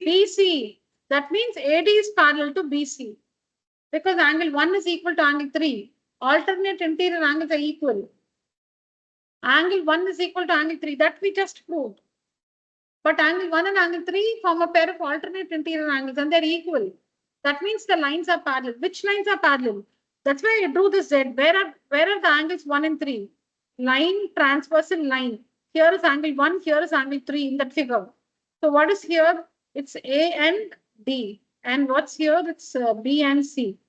BC. That means AD is parallel to BC. Because angle 1 is equal to angle 3. Alternate interior angles are equal. Angle 1 is equal to angle 3. That we just proved. But angle 1 and angle 3 form a pair of alternate interior angles and they're equal. That means the lines are parallel. Which lines are parallel? That's why I drew this Z. Where are the angles 1 and 3? Line, transversal line. Here is angle 1, here is angle 3 in that figure. So what is here? It's A and D. And what's here? It's B and C.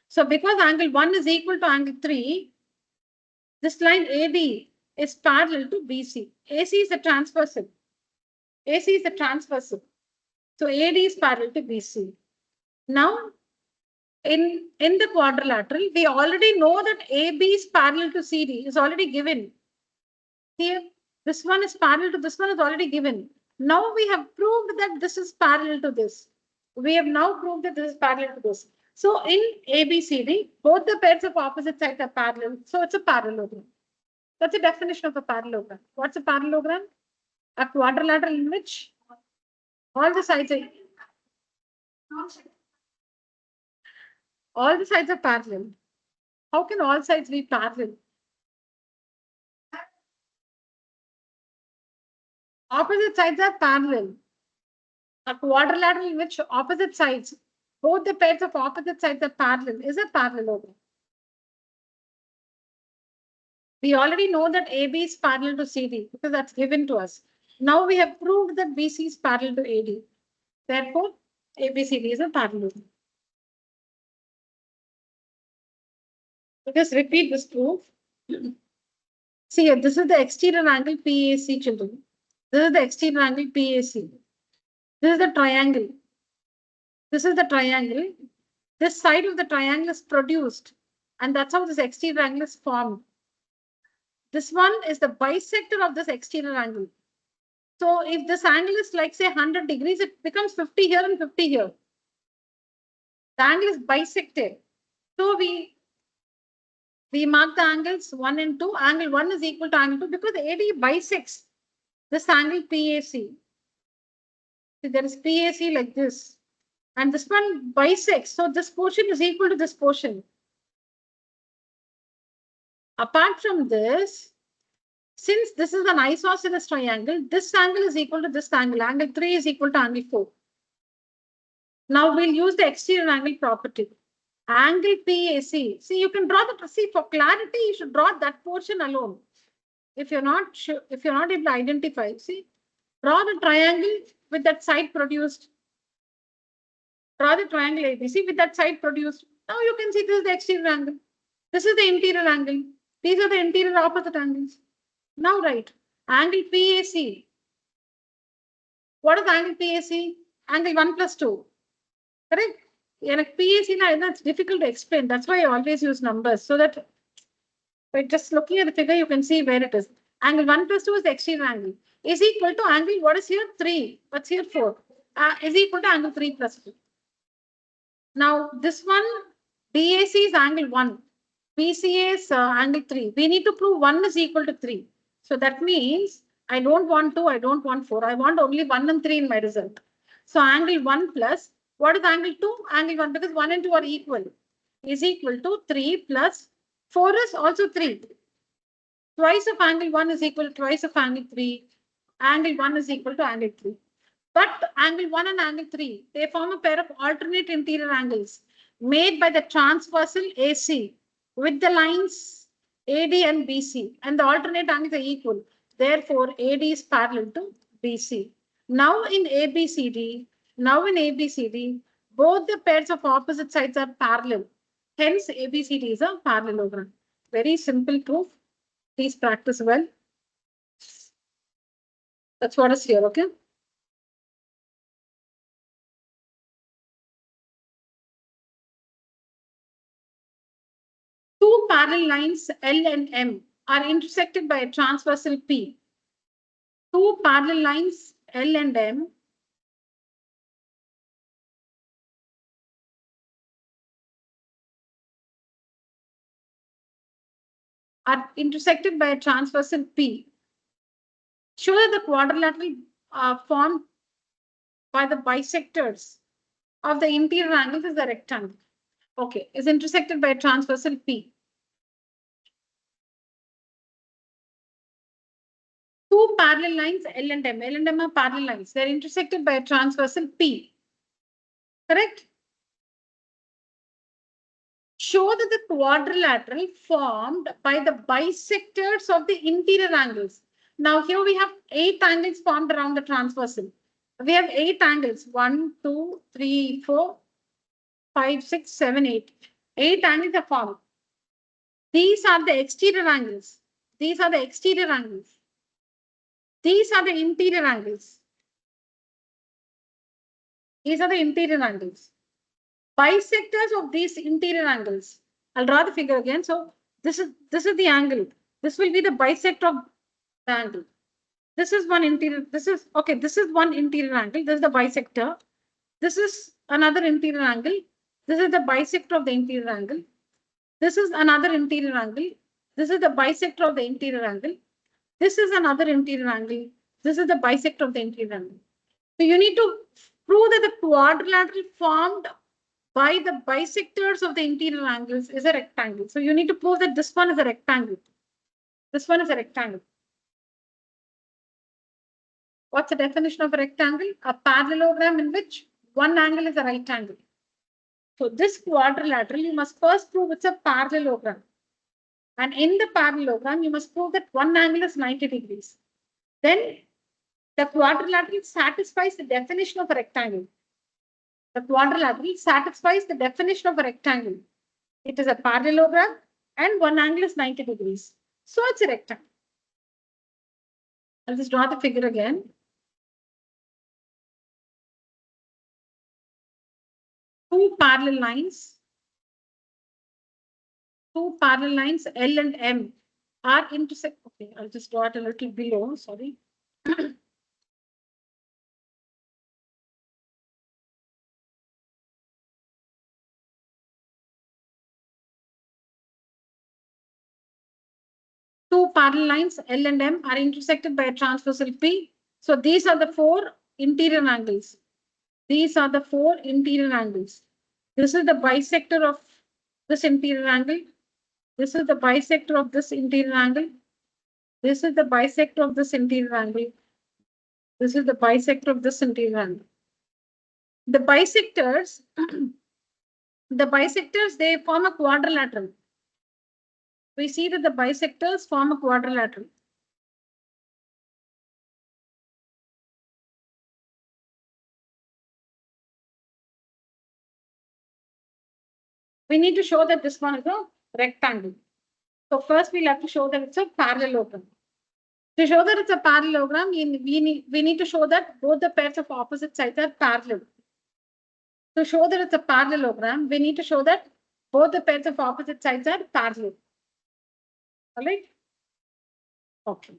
So because angle 1 is equal to angle 3, this line AD is parallel to BC. AC is a transversal. AC is a transversal. So AD is parallel to BC. Now, in the quadrilateral, we already know that AB is parallel to CD. Is already given. Here, this one is parallel to this one is already given. Now we have proved that this is parallel to this. We have now proved that this is parallel to this. So in ABCD, both the pairs of opposite sides are parallel. So it's a parallelogram. That's the definition of a parallelogram. What's a parallelogram? A quadrilateral in which all the sides are parallel. How can all sides be parallel? Opposite sides are parallel. A quadrilateral in which opposite sides, both the pairs of opposite sides are parallel, is a parallelogram. We already know that AB is parallel to CD because that's given to us. Now we have proved that BC is parallel to AD. Therefore, ABCD is a parallelogram. Just repeat this proof. See, this is the exterior angle PAC, children. This is the exterior angle PAC. This is the triangle. This is the triangle. This side of the triangle is produced. And that's how this exterior angle is formed. This one is the bisector of this exterior angle. So if this angle is like, say, 100 degrees, it becomes 50 here and 50 here. The angle is bisected. So we mark the angles 1 and 2. Angle 1 is equal to angle 2 because AD bisects this angle PAC. See, there is PAC like this. And this one bisects. So this portion is equal to this portion. Apart from this, since this is an isosceles triangle, this angle is equal to this angle. Angle 3 is equal to angle 4. Now we'll use the exterior angle property. Angle PAC. See, you can draw the, see, for clarity, you should draw that portion alone. If you're not sure, if you're not able to identify, see, draw the triangle with that side produced. Draw the triangle ABC with that side produced. Now you can see this is the exterior angle. This is the interior angle. These are the interior opposite angles. Now write angle PAC. What is angle PAC? Angle 1 plus 2. Correct? In a PAC, that's difficult to explain. That's why I always use numbers so that by just looking at the figure, you can see where it is. Angle 1 plus 2 is the exterior angle. Is equal to angle, what is here? 3. What's here? 4. Is equal to angle 3 plus 2. Now, this one, BAC is angle 1. BCA is angle 3. We need to prove 1 is equal to 3. So that means I don't want 2, I don't want 4. I want only 1 and 3 in my result. So angle 1 plus, what is angle 2? Angle 1, because 1 and 2 are equal, is equal to 3 plus 4 is also 3. Twice of angle 1 is equal to twice of angle 3. Angle 1 is equal to angle 3. But angle 1 and angle 3, they form a pair of alternate interior angles made by the transversal AC with the lines AD and BC, and the alternate angles are equal. Therefore, AD is parallel to BC. Now in ABCD, both the pairs of opposite sides are parallel. Hence, ABCD is a parallelogram. Very simple proof. Please practice well. That's what is here, okay? Two parallel lines L and M are intersected by a transversal P. Two parallel lines L and M are intersected by a transversal P. Show that the quadrilateral formed by the bisectors of the interior angles is the rectangle. Okay, is intersected by a transversal P. Two parallel lines L and M. L and M are parallel lines. They're intersected by a transversal P. Correct? Show that the quadrilateral formed by the bisectors of the interior angles. Now here we have 8 angles formed around the transversal. We have 8 angles. 1, 2, 3, 4, 5, 6, 7, 8. 8 angles are formed. These are the exterior angles. These are the exterior angles. These are the interior angles. These are the interior angles. Bisectors of these interior angles. I'll draw the figure again. So this is the angle. This will be the bisector of the angle. This is one interior. This is okay. This is one interior angle. This is the bisector. This is another interior angle. This is the bisector of the interior angle. This is another interior angle. This is the bisector of the interior angle. This is another interior angle. This is the bisector of the interior angle. So you need to prove that the quadrilateral formed by the bisectors of the interior angles is a rectangle. So you need to prove that this one is a rectangle. This one is a rectangle. What's the definition of a rectangle? A parallelogram in which one angle is a right angle. So this quadrilateral, you must first prove it's a parallelogram. And in the parallelogram, you must prove that one angle is 90 degrees. Then the quadrilateral satisfies the definition of a rectangle. The quadrilateral satisfies the definition of a rectangle. It is a parallelogram and one angle is 90 degrees. So it's a rectangle. I'll just draw the figure again. Two parallel lines L and M are intersect. Okay, I'll just draw it a little below. Sorry. Two parallel lines L and M are intersected by a transversal P. So these are the four interior angles. These are the four interior angles. This is the bisector of this interior angle. This is the bisector of this interior angle. This is the bisector of this interior angle. This is the bisector of this interior angle. The bisectors, they form a quadrilateral. We see that the bisectors form a quadrilateral. We need to show that this one is a rectangle. So first we'll have to show that it's a parallelogram. To show that it's a parallelogram, we need to show that both the pairs of opposite sides are parallel. To show that it's a parallelogram, we need to show that both the pairs of opposite sides are parallel. All right? Okay.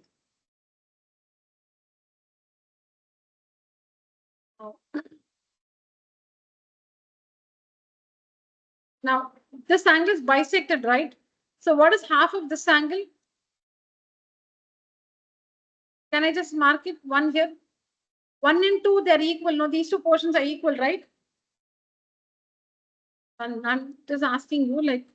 Now, this angle is bisected, right? So what is half of this angle? Can I just mark it? One here. 1 and 2, they're equal. No, these two portions are equal, right? And I'm just asking you, like,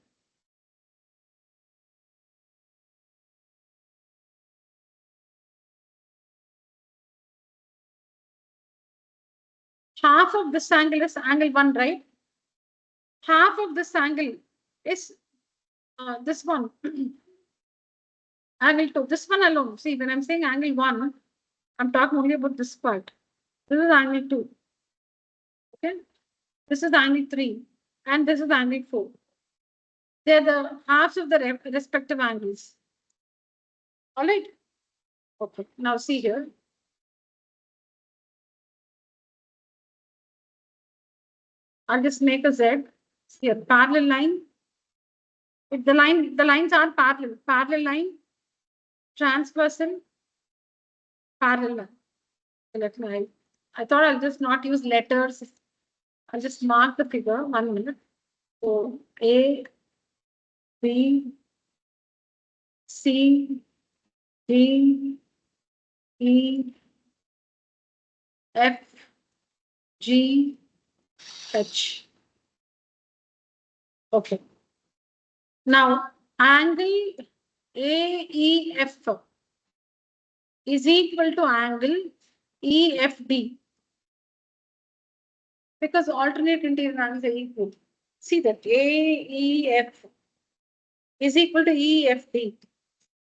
half of this angle is angle 1, right? Half of this angle is this one. Angle 2. This one alone. See, when I'm saying angle 1, I'm talking only about this part. This is angle 2. Okay. This is angle 3. And this is angle 4. They're the halves of the respective angles. All right. Okay. Now see here. I'll just make a Z. Here, parallel line. If the lines are parallel line, transversal, parallel line. I thought I'll just not use letters. I'll just mark the figure. 1 minute. So A, B, C, D, E, F, G, H. Okay. Now, angle AEF is equal to angle EFD because alternate interior angles are equal. See that AEF is equal to EFD.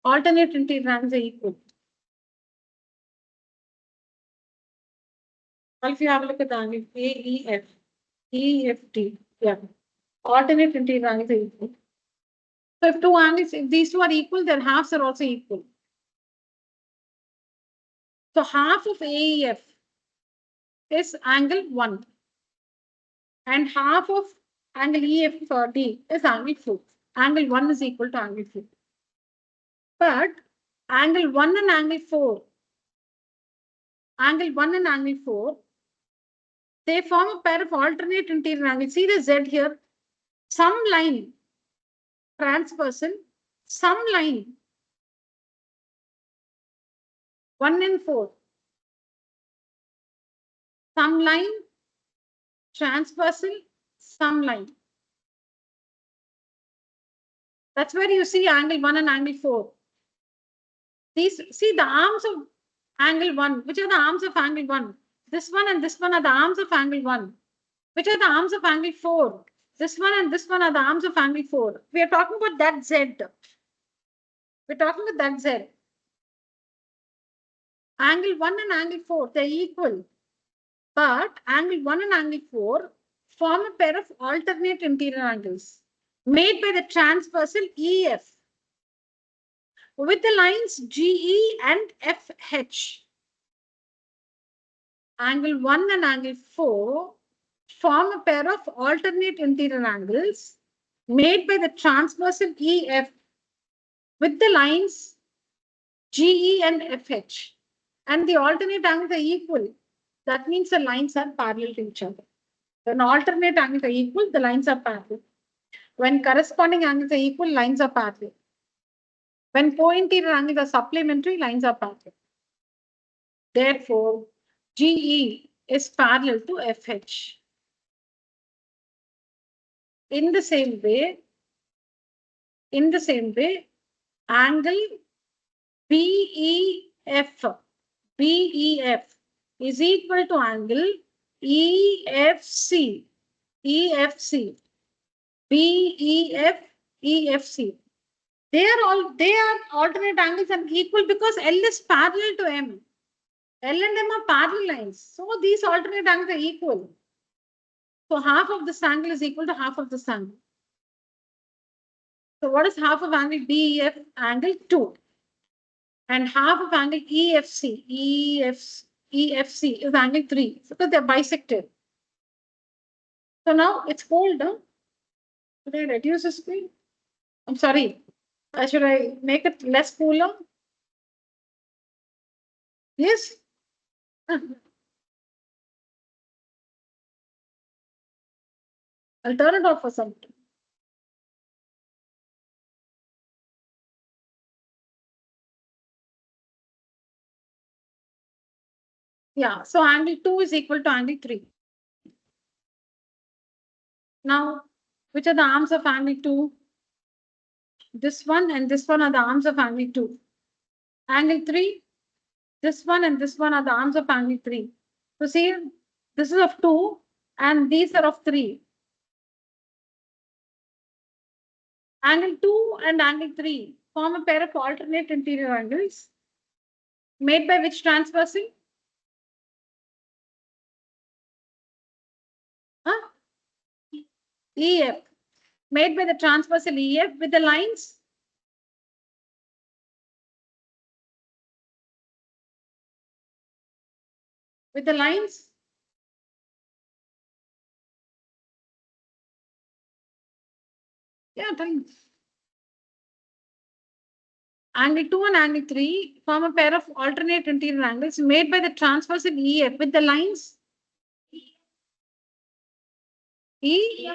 Alternate interior angles are equal. Well, if you have a look at the angle AEF, EFD, yeah. Alternate interior angles are equal. So if two angles, if these two are equal, then halves are also equal. So half of AEF is angle 1 and half of angle EFD is angle 4. Angle 1 is equal to angle 4. But angle 1 and angle 4, they form a pair of alternate interior angles. See the Z here. Some line transversal, some line 1 and 4. Some line transversal, some line. That's where you see angle 1 and angle 4. These, see the arms of angle 1. Which are the arms of angle 1? This one and this one are the arms of angle 1. Which are the arms of angle 4? This one and this one are the arms of angle 4. We are talking about that Z. We're talking about that Z. Angle 1 and angle 4, they're equal. But angle 1 and angle 4 form a pair of alternate interior angles made by the transversal EF with the lines GE and FH. Angle 1 and angle 4 form a pair of alternate interior angles made by the transversal EF with the lines GE and FH. And the alternate angles are equal. That means the lines are parallel to each other. When alternate angles are equal, the lines are parallel. When corresponding angles are equal, lines are parallel. When co-interior angles are supplementary, lines are parallel. Therefore, GE is parallel to FH. In the same way, angle BEF is equal to angle EFC. EFC. They are alternate angles and equal because L is parallel to M. L and M are parallel lines. So these alternate angles are equal. So half of this angle is equal to half of this angle. So what is half of angle BEF? Angle 2. And half of angle EFC is angle 3. So because they're bisected. So now it's cold. Huh? Should I reduce the speed? I'm sorry. Should I make it less cooler? Yes. I'll turn it off for some time. Yeah, so angle 2 is equal to angle 3. Now, which are the arms of angle 2? This one and this one are the arms of angle 2. Angle 3, this one and this one are the arms of angle 3. So see, this is of 2 and these are of 3. Angle 2 and angle 3 form a pair of alternate interior angles made by which transversal? Huh? EF. Made by the transversal EF with the lines? With the lines? Yeah, thanks. Angle 2 and angle 3 form a pair of alternate interior angles made by the transversal EF with the lines E.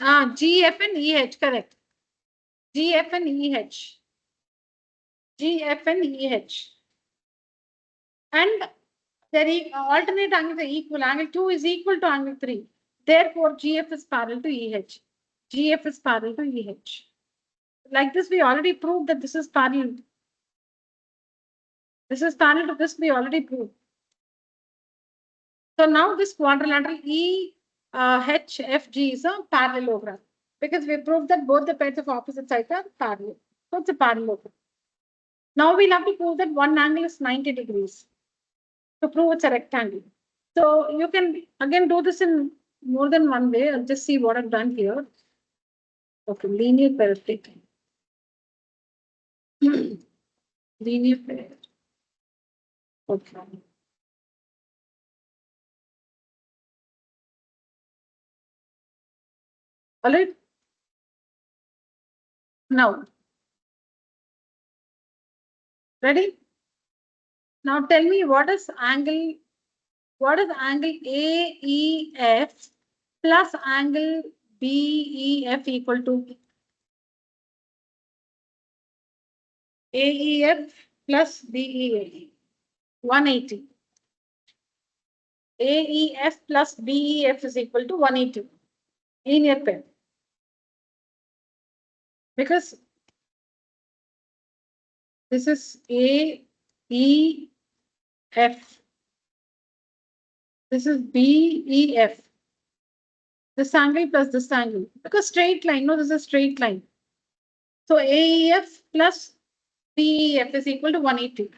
GF and EH, correct. GF and EH. GF and EH. And their alternate angles are equal. Angle 2 is equal to angle 3. Therefore, GF is parallel to EH. GF is parallel to EH. Like this, we already proved that this is parallel. This is parallel to this, we already proved. So now this quadrilateral EHFG is a parallelogram because we proved that both the pairs of opposite sides are parallel. So it's a parallelogram. Now we'll have to prove that one angle is 90 degrees to prove it's a rectangle. So you can again do this in more than one way. I'll just see what I've done here. Okay, linear parallel. Linear parallel. Okay. All right. Now, ready? Now tell me what is angle AEF plus angle BEF equal to? AEF plus BEF, 180. AEF plus BEF is equal to 180. Linear pair. Because this is AEF. This is BEF. This angle plus this angle. Because straight line, no, this is a straight line. So AEF plus BEF is equal to 180.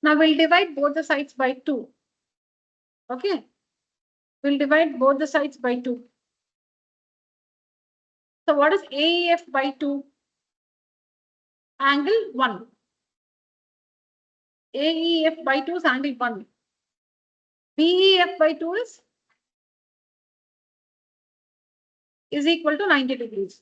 Now we'll divide both the sides by 2. Okay. We'll divide both the sides by 2. So what is AEF by 2? Angle 1. AEF by 2 is angle 1. BEF by 2 is equal to 90 degrees.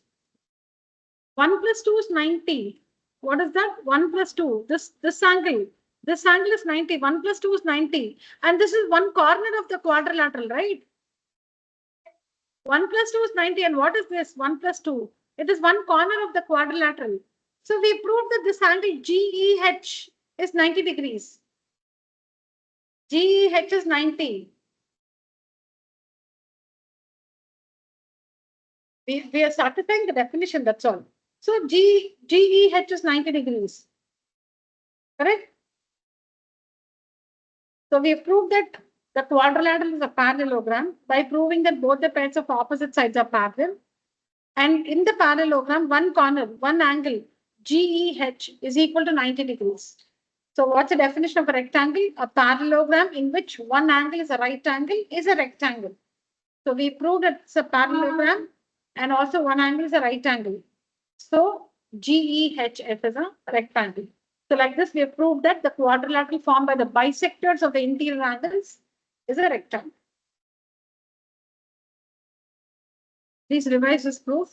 1 plus 2 is 90. What is that? 1 plus 2. This angle. This angle is 90. 1 plus 2 is 90. And this is one corner of the quadrilateral, right? 1 plus 2 is 90. And what is this? 1 plus 2. It is one corner of the quadrilateral. So we proved that this angle GEH is 90 degrees. GEH is 90. We are satisfying the definition, that's all. So GEH is 90 degrees. Correct? So we have proved that the quadrilateral is a parallelogram by proving that both the pairs of opposite sides are parallel. And in the parallelogram, one corner, one angle, GEH is equal to 90 degrees. So what's the definition of a rectangle? A parallelogram in which one angle is a right angle is a rectangle. So we proved that it's a parallelogram and also one angle is a right angle. So GEHF is a rectangle. So like this, we have proved that the quadrilateral formed by the bisectors of the interior angles is a rectangle. Please revise this proof.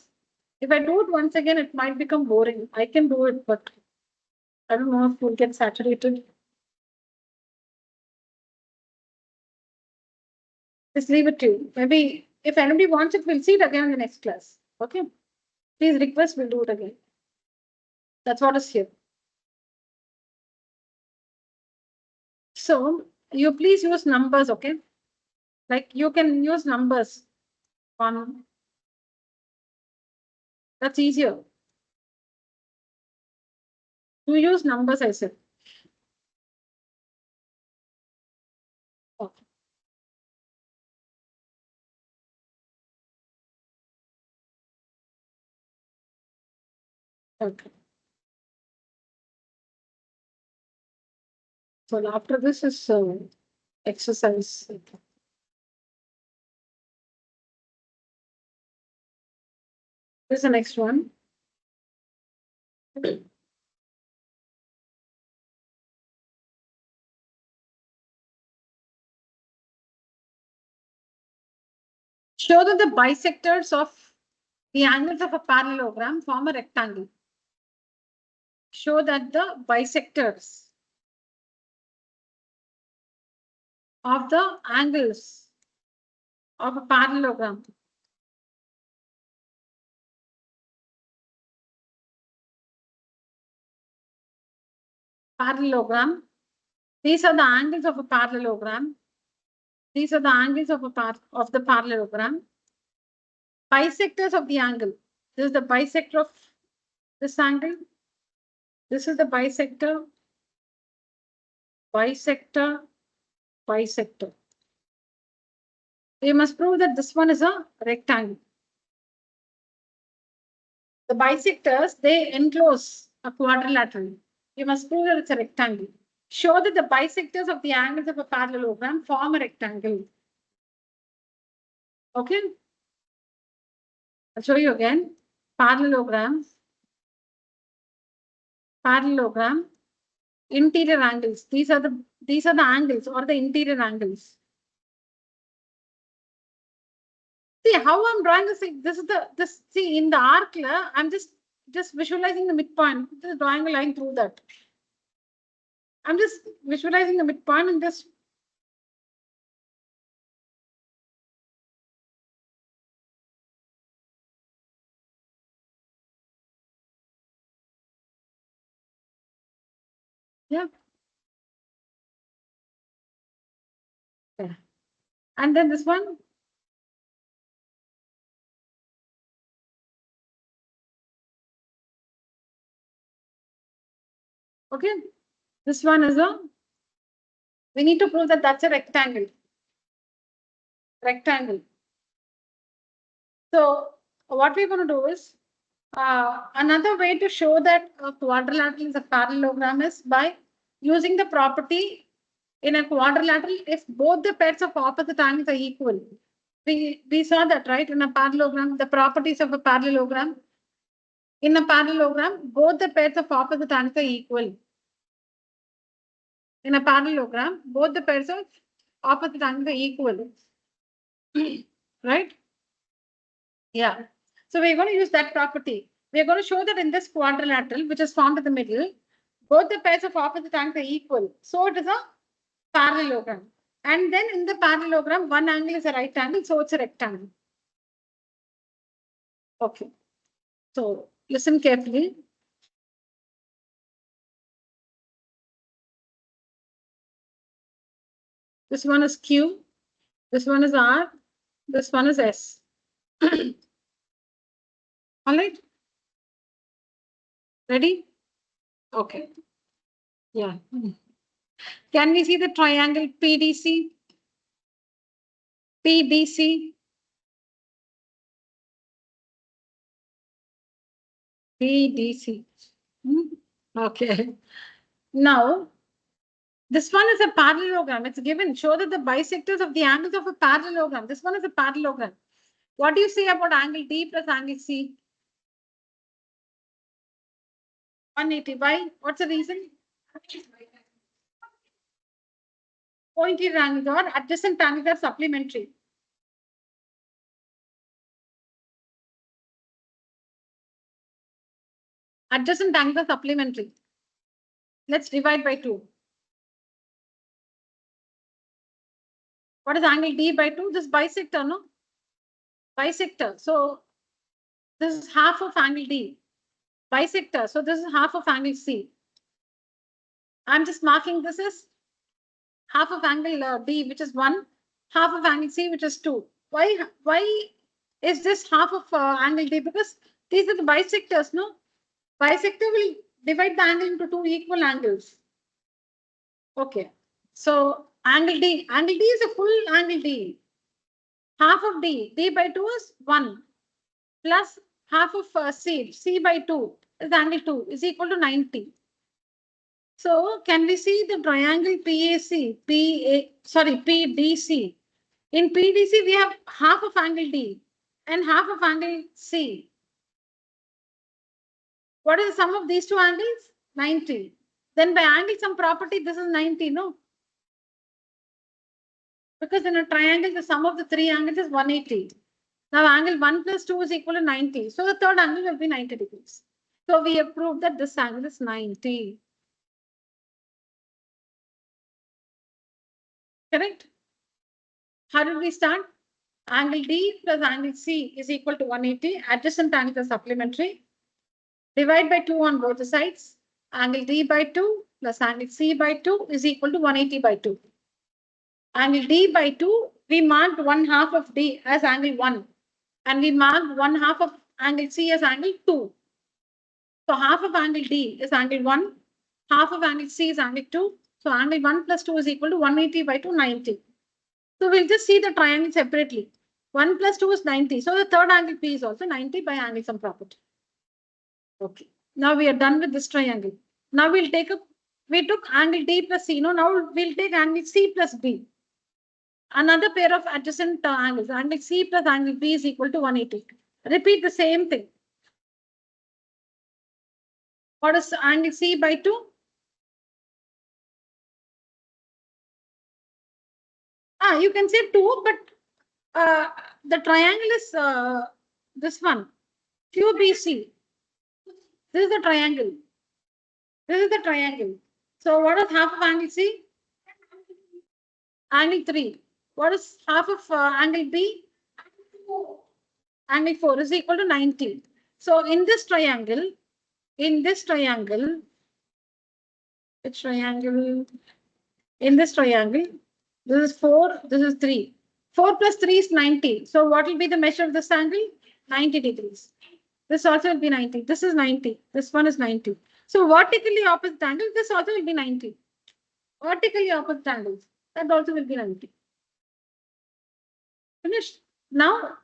If I do it once again, it might become boring. I can do it, but I don't know if we'll get saturated. Just leave it to you. Maybe if anybody wants it, we'll see it again in the next class. Okay. Please request, we'll do it again. That's what is here. So you please use numbers, okay? Like you can use numbers on. That's easier. You use numbers, I said. Okay. Okay. So after this is exercise. This is the next one. Show that the bisectors of the angles of a parallelogram form a rectangle. Show that the bisectors of the angles of a parallelogram these are the angles of a parallelogram. These are the angles of the parallelogram. Bisectors of the angle. This is the bisector of this angle. This is the bisector. Bisector. Bisector. We must prove that this one is a rectangle. The bisectors, they enclose a quadrilateral. You must prove that it's a rectangle. Show that the bisectors of the angles of a parallelogram form a rectangle. Okay. I'll show you again. Parallelogram, interior angles. These are the angles or the interior angles. See how I'm drawing this. See in the arc, I'm just visualizing the midpoint. Just drawing a line through that. I'm just visualizing the midpoint and just. Yeah. Yeah. And then this one. Okay. This one is we need to prove that that's a rectangle. Rectangle. So what we're going to do is another way to show that a quadrilateral is a parallelogram is by using the property in a quadrilateral if both the pairs of opposite angles are equal. We saw that, right? In a parallelogram, the properties of a parallelogram. In a parallelogram, both the pairs of opposite angles are equal. In a parallelogram, both the pairs of opposite angles are equal. Right? Yeah. So we're going to use that property. We're going to show that in this quadrilateral, which is formed in the middle, both the pairs of opposite angles are equal. So it is a parallelogram. And then in the parallelogram, one angle is a right angle, so it's a rectangle. Okay. So listen carefully. This one is Q, this one is R, this one is S. All right. Ready? Okay. Yeah. Can we see the triangle PDC? PDC. PDC. Okay. Now, this one is a parallelogram. It's given. Show that the bisectors of the angles of a parallelogram. This one is a parallelogram. What do you say about angle D plus angle C? 180. Why? What's the reason? Pointed angles or adjacent angles are supplementary. Adjacent angles are supplementary. Let's divide by 2. What is angle D by 2? This bisector, no? Bisector. So this is half of angle D. Bisector. So this is half of angle C. I'm just marking this as half of angle D, which is 1, half of angle C, which is 2. Why is this half of angle D? Because these are the bisectors, no? Bisector will divide the angle into 2 equal angles. Okay. So angle D is a full angle D. Half of D by 2 is 1 plus half of C by 2 is angle 2 is equal to 90. So can we see the triangle PDC? In PDC, we have half of angle D and half of angle C. What is the sum of these two angles? 90. Then by angle sum property, this is 90, no? Because in a triangle, the sum of the three angles is 180. Now angle 1 plus 2 is equal to 90. So the third angle will be 90 degrees. So we have proved that this angle is 90. Correct? How did we start? Angle D plus angle C is equal to 180. Adjacent angles are supplementary. Divide by 2 on both the sides. Angle D by 2 plus angle C by 2 is equal to 180 by 2. Angle D by 2, we marked 1/2 of D as angle 1. And we marked 1/2 of angle C as angle 2. So half of angle D is angle 1. Half of angle C is angle 2. So angle 1 plus 2 is equal to 180 by 2, 90. So we'll just see the triangle separately. 1 plus 2 is 90. So the third angle P is also 90 by angle sum property. Okay. Now we are done with this triangle. Now we took angle D plus C. No, now we'll take angle C plus B. Another pair of adjacent angles. Angle C plus angle B is equal to 180. Repeat the same thing. What is angle C by 2? You can say 2, but the triangle is this one, QBC. This is the triangle. This is the triangle. So what is half of angle C? Angle 3. What is half of angle B? Angle 4 is equal to 90. So in this triangle, which triangle? In this triangle, this is 4, this is 3. 4 plus 3 is 90. So what will be the measure of this angle? 90 degrees. This also will be 90. This is 90. This one is 90. So vertically opposite angle, this also will be 90. Vertically opposite angles, that also will be 90. Finished. Now,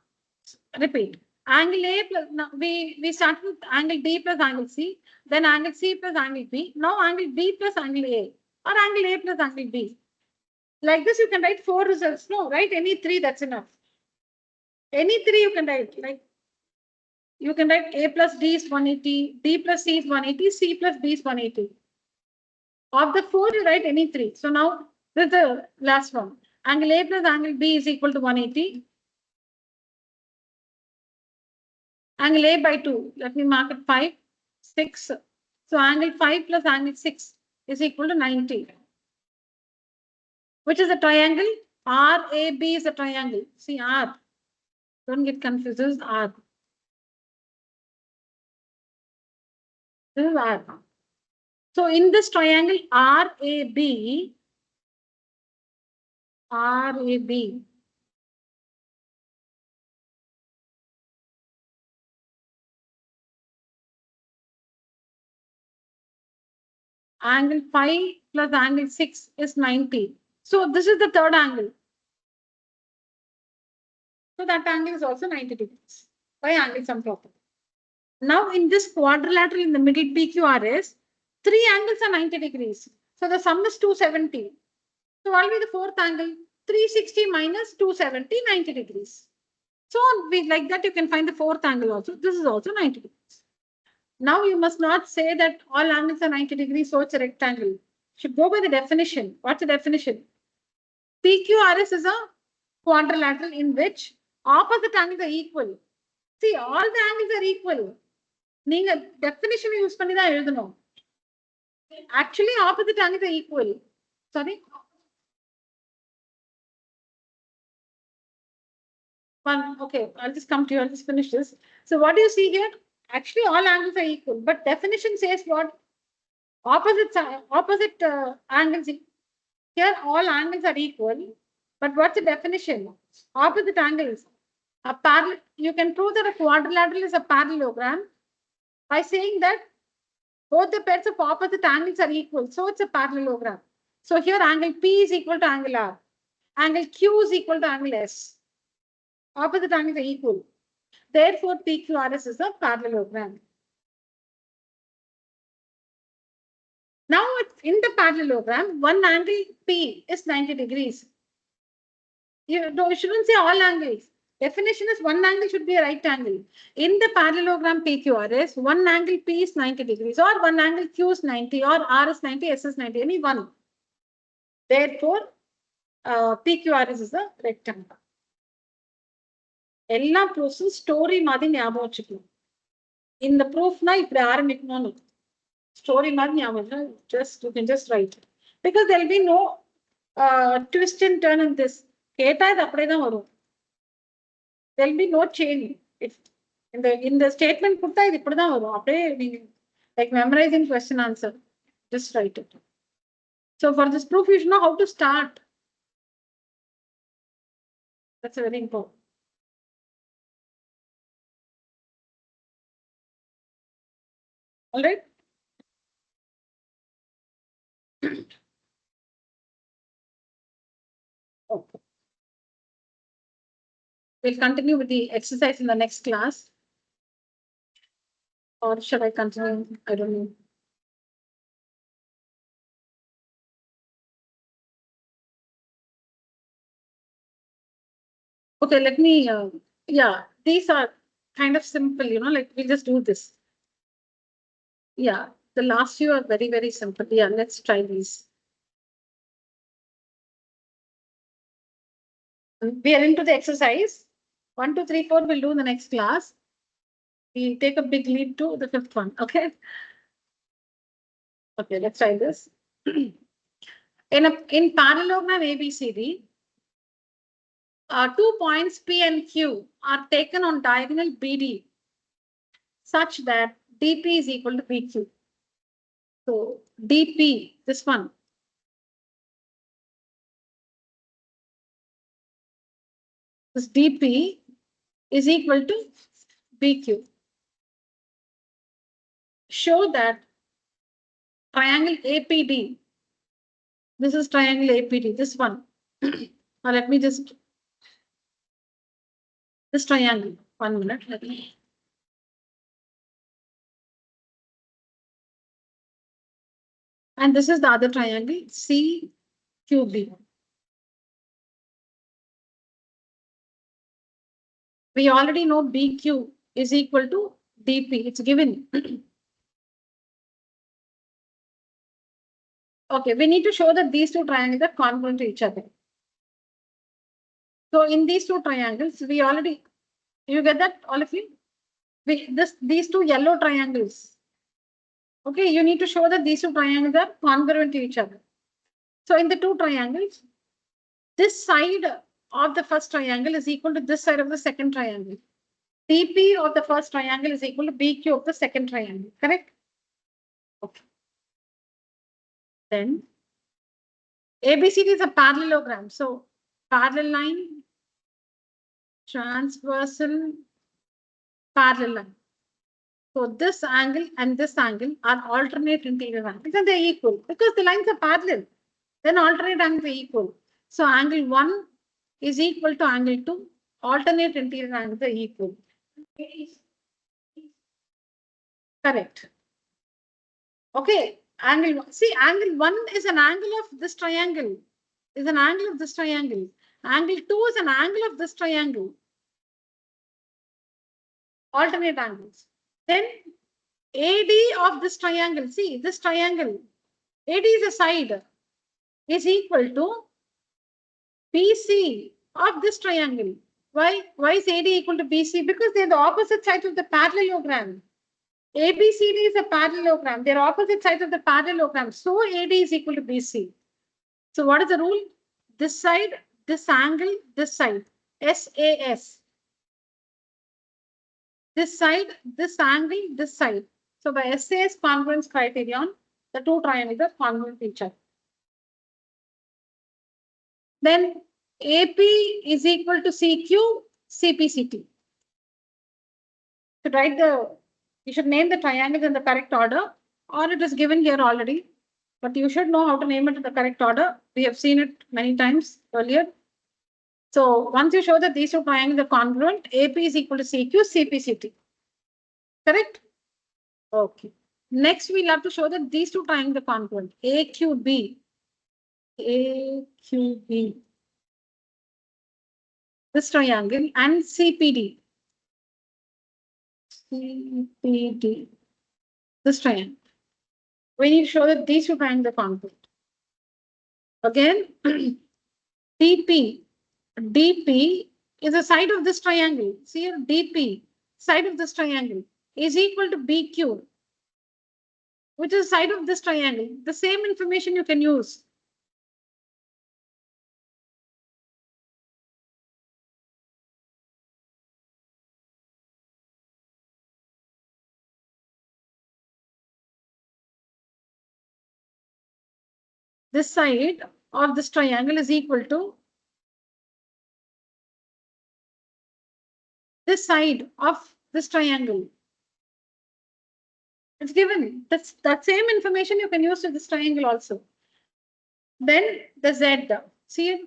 Repeat. Angle A plus, now we started with angle D plus angle C, then angle C plus angle B. Now angle B plus angle A or angle A plus angle B. Like this, you can write 4 results. No, write any 3, that's enough. Any 3 you can write. Like you can write A plus D is 180, D plus C is 180, C plus B is 180. Of the 4, you write any 3. So now this is the last one. Angle A plus angle B is equal to 180. Angle A by 2, let me mark it 5, 6. So angle 5 plus angle 6 is equal to 90. Which is a triangle? RAB is a triangle. See R. Don't get confused. This is R. This is R. So in this triangle RAB, angle 5 plus angle 6 is 90. So this is the third angle. So that angle is also 90 degrees by angle sum property. Now in this quadrilateral in the middle PQRS, 3 angles are 90 degrees. So the sum is 270. So what will be the fourth angle? 360 minus 270, 90 degrees. So like that you can find the fourth angle also. This is also 90 degrees. Now you must not say that all angles are 90 degrees, so it's a rectangle. You should go by the definition. What's the definition? PQRS is a quadrilateral in which opposite angles are equal. See, all the angles are equal. நீங்க definition use பண்ணி தான் எழுதணும். Actually, opposite angles are equal. Sorry. Okay, I'll just come to you. I'll just finish this. So what do you see here? Actually, all angles are equal, but definition says what? Opposite angles. Here, all angles are equal, but what's the definition? Opposite angles. A parallel. You can prove that a quadrilateral is a parallelogram by saying that both the pairs of opposite angles are equal. So it's a parallelogram. So here, angle P is equal to angle R. Angle Q is equal to angle S. Opposite angles are equal. Therefore, PQRS is a parallelogram. Now, in the parallelogram, one angle P is 90 degrees. You shouldn't say all angles. Definition is one angle should be a right angle. In the parallelogram PQRS, one angle P is 90 degrees, or one angle Q is 90, or R is 90, S is 90, any one. Therefore, PQRS is a rectangle. எல்லா ப்ரூஃப்ஸும் story மாதிரி ஞாபகம் வச்சுக்கணும். இந்த ப்ரூஃப்னா இப்படி ஆரம்பிக்கணும்னு story மாதிரி ஞாபகம் just you can just write it because there will be no twist and turn in this. கேட்டா இது அப்படியே தான் வரும். There will be no change. இந்த ஸ்டேட்மெண்ட் கொடுத்தா இது இப்படி தான் வரும். அப்படியே நீங்க like memorizing question answer, just write it. So for this proof you should know how to start. That's very important. All right. Okay. We'll continue with the exercise in the next class. Or should I continue? I don't know. Okay, let me, yeah, these are kind of simple, you know, like we'll just do this. Yeah, the last few are very, very simple. Yeah, let's try these. We are into the exercise. 1, 2, 3, 4 we'll do in the next class. We'll take a big leap to the 5th one. Okay. Okay, let's try this. In parallelogram ABCD, 2 points P and Q are taken on diagonal BD such that DP is equal to PQ. So DP, this one. This DP is equal to BQ. Show that triangle APD, this is triangle APD, this one. Or let me just, this triangle. 1 minute. Let me. And this is the other triangle, CQB. We already know BQ is equal to DP. It's given. Okay, we need to show that these two triangles are congruent to each other. So in these two triangles, we already, you get that, all of you? These two yellow triangles. Okay, you need to show that these two triangles are congruent to each other. So in the two triangles, this side of the first triangle is equal to this side of the second triangle. CP of the first triangle is equal to BQ of the second triangle, correct? Okay. Then ABCD is a parallelogram. So parallel line, transversal, parallel line. So this angle and this angle are alternate interior angles and they're equal because the lines are parallel. Then alternate angles are equal. So angle 1 is equal to angle 2. Alternate interior angles are equal. Correct. Okay. Angle 1. See, angle 1 is an angle of this triangle. Is an angle of this triangle. Angle 2 is an angle of this triangle. Alternate angles. Then AD of this triangle. See, this triangle. AD is a side. Is equal to BC of this triangle. Why is AD equal to BC? Because they're the opposite sides of the parallelogram. ABCD is a parallelogram. They're opposite sides of the parallelogram. So AD is equal to BC. So what is the rule? This side, this angle, this side. SAS. This side, this angle, this side. So by SAS congruence criterion, the two triangles are congruent to each other. Then AP is equal to CQ, CPCT. To write you should name the triangles in the correct order, or it is given here already. But you should know how to name it in the correct order. We have seen it many times earlier. So once you show that these two triangles are congruent, AP is equal to CQ, CPCT. Correct? Okay. Next, we'll have to show that these two triangles are congruent. AQB. AQB. This triangle and CPD. CPD. This triangle. We need to show that these two triangles are congruent. Again, DP. DP is a side of this triangle. See here, DP, side of this triangle, is equal to BQ, which is side of this triangle. The same information you can use. This side of this triangle is equal to this side of this triangle. It's given. That same information you can use to this triangle also. Then the Z. See,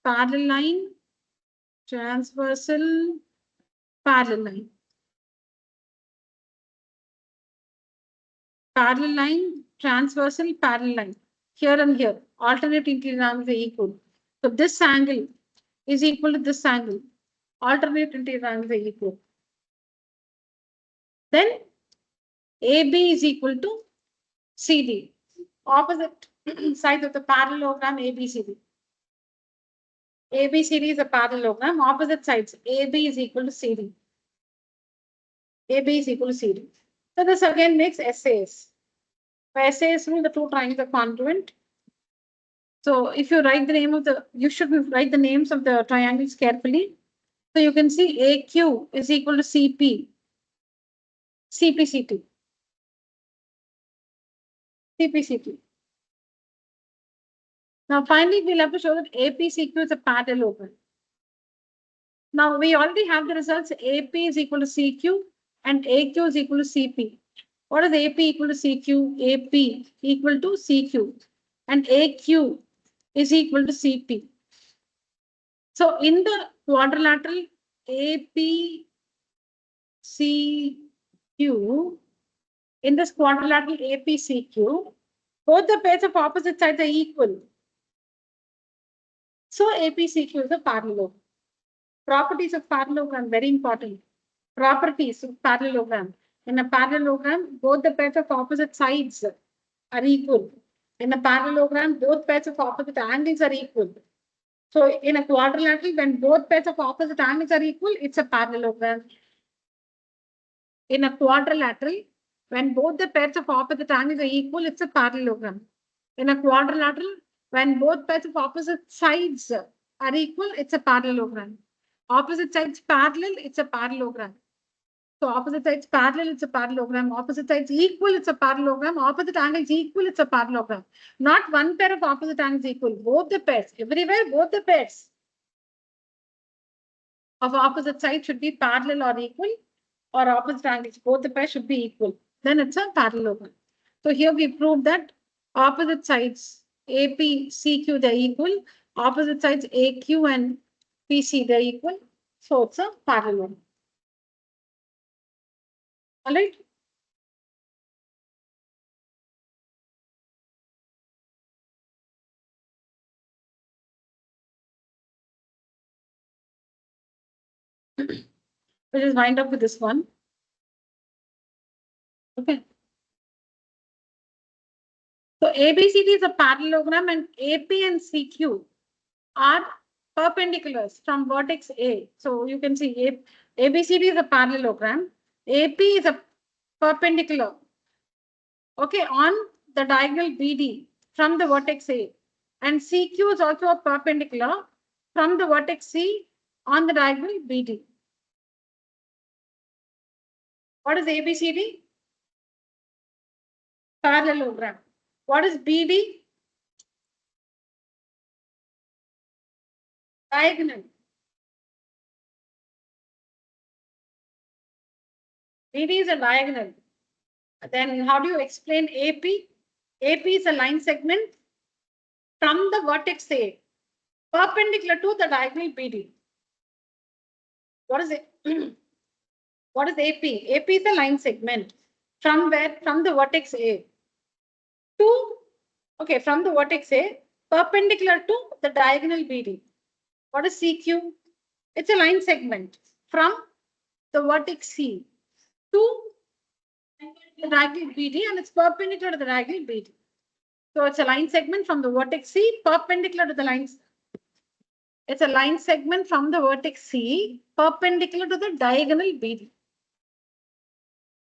parallel line, transversal, parallel line. Parallel line, transversal, parallel line. Here and here, alternate interior angles are equal. So this angle is equal to this angle. Alternate interior angles are equal. Then AB is equal to CD. Opposite sides of the parallelogram ABCD. ABCD is a parallelogram. Opposite sides AB is equal to CD. AB is equal to CD. So this again makes SAS. By SAS rule, the two triangles are congruent. So if you write the name of you should write the names of the triangles carefully. So you can see AQ is equal to CP, CPCT, CPCT. Now finally, we'll have to show that APCQ is a parallelogram. Now we already have the results. AP is equal to CQ and AQ is equal to CP. What is AP equal to CQ? AP equal to CQ and AQ is equal to CP. So in the quadrilateral AP in this quadrilateral APCQ, both the pairs of opposite sides are equal. So APCQ is a parallelogram. Properties of parallelogram, very important. Properties of parallelogram. In a parallelogram, both the pairs of opposite sides are equal. In a parallelogram, both pairs of opposite angles are equal. So in a quadrilateral, when both pairs of opposite angles are equal, it's a parallelogram. In a quadrilateral, when both the pairs of opposite angles are equal, it's a parallelogram. In a quadrilateral, when both pairs of opposite sides are equal, it's a parallelogram. Opposite sides parallel, it's a parallelogram. So opposite sides parallel, it's a parallelogram. Opposite sides equal, it's a parallelogram. Opposite angles equal, it's a parallelogram. Not one pair of opposite angles equal. Both the pairs, everywhere, both the pairs of opposite sides should be parallel or equal, or opposite angles, both the pairs should be equal. Then it's a parallelogram. So here we proved that opposite sides AP, CQ, they're equal. Opposite sides AQ and PC, they're equal. So it's a parallelogram. All right. We'll just wind up with this one. Okay. So ABCD is a parallelogram and AP and CQ are perpendiculars from vertex A. So you can see ABCD is a parallelogram. AP is a perpendicular, okay, on the diagonal BD from the vertex A. And CQ is also a perpendicular from the vertex C on the diagonal BD. What is ABCD? Parallelogram. What is BD? Diagonal. BD is a diagonal. Then how do you explain AP? AP is a line segment from the vertex A, perpendicular to the diagonal BD. What is it? What is AP? AP is a line segment from where? From the vertex A to, okay, from the vertex A, perpendicular to the diagonal BD. What is CQ? It's a line segment from the vertex C to the diagonal BD, and it's perpendicular to the diagonal BD. So it's a line segment from the vertex C perpendicular to the lines. It's a line segment from the vertex C perpendicular to the diagonal BD.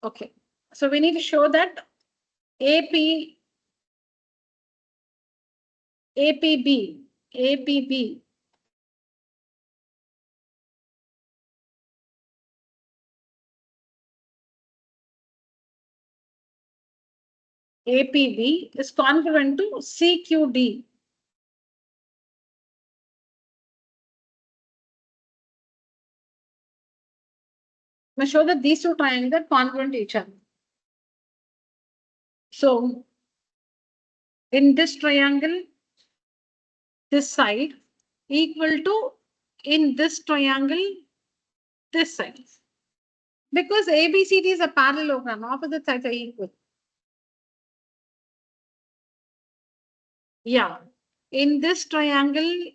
Okay, so we need to show that APB is congruent to CQD. I'm going to show that these two triangles are congruent to each other. So in this triangle, this side equal to in this triangle, this side. Because ABCD is a parallelogram, opposite sides are equal. Yeah, in this triangle,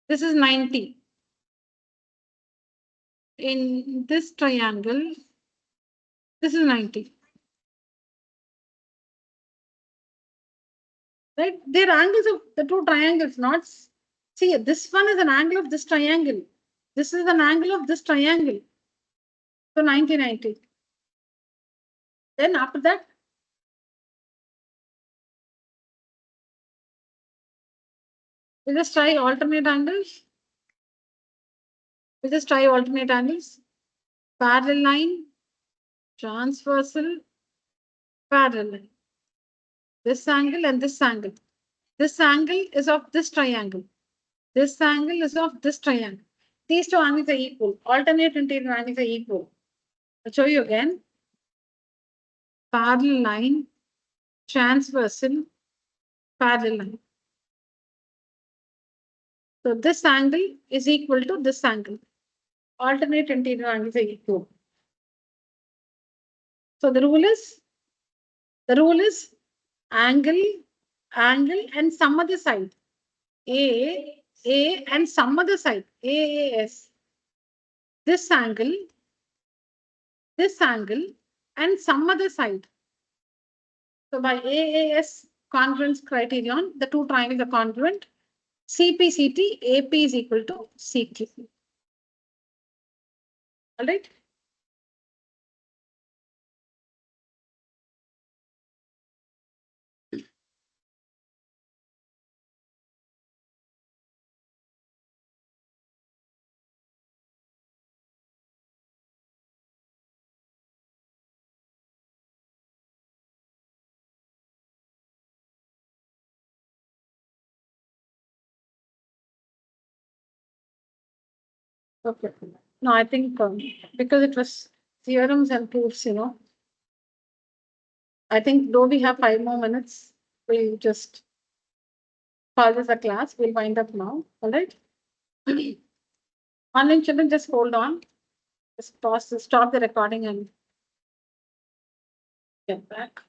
this is 90. In this triangle, this is 90. Right? They're angles of the two triangles, not. See, this one is an angle of this triangle. This is an angle of this triangle. So 90, 90. Then after that, we just try alternate angles. We just try alternate angles. Parallel line, transversal, parallel line. This angle and this angle. This angle is of this triangle. This angle is of this triangle. These two angles are equal. Alternate interior angles are equal. I'll show you again. Parallel line, transversal, parallel line. So this angle is equal to this angle. alternate interior angles are equal. So the rule is angle, and some other side. A and some other side. AAS. This angle, and some other side. So by AAS congruence criterion, the two triangles are congruent. CPCT, AP is equal to CQ. All right. Okay. No, I think because it was theorems and proofs, I think though we have 5 more minutes, we'll just call this a class. We'll wind up now. All right. Online children, just hold on. Just pause, stop the recording and get back.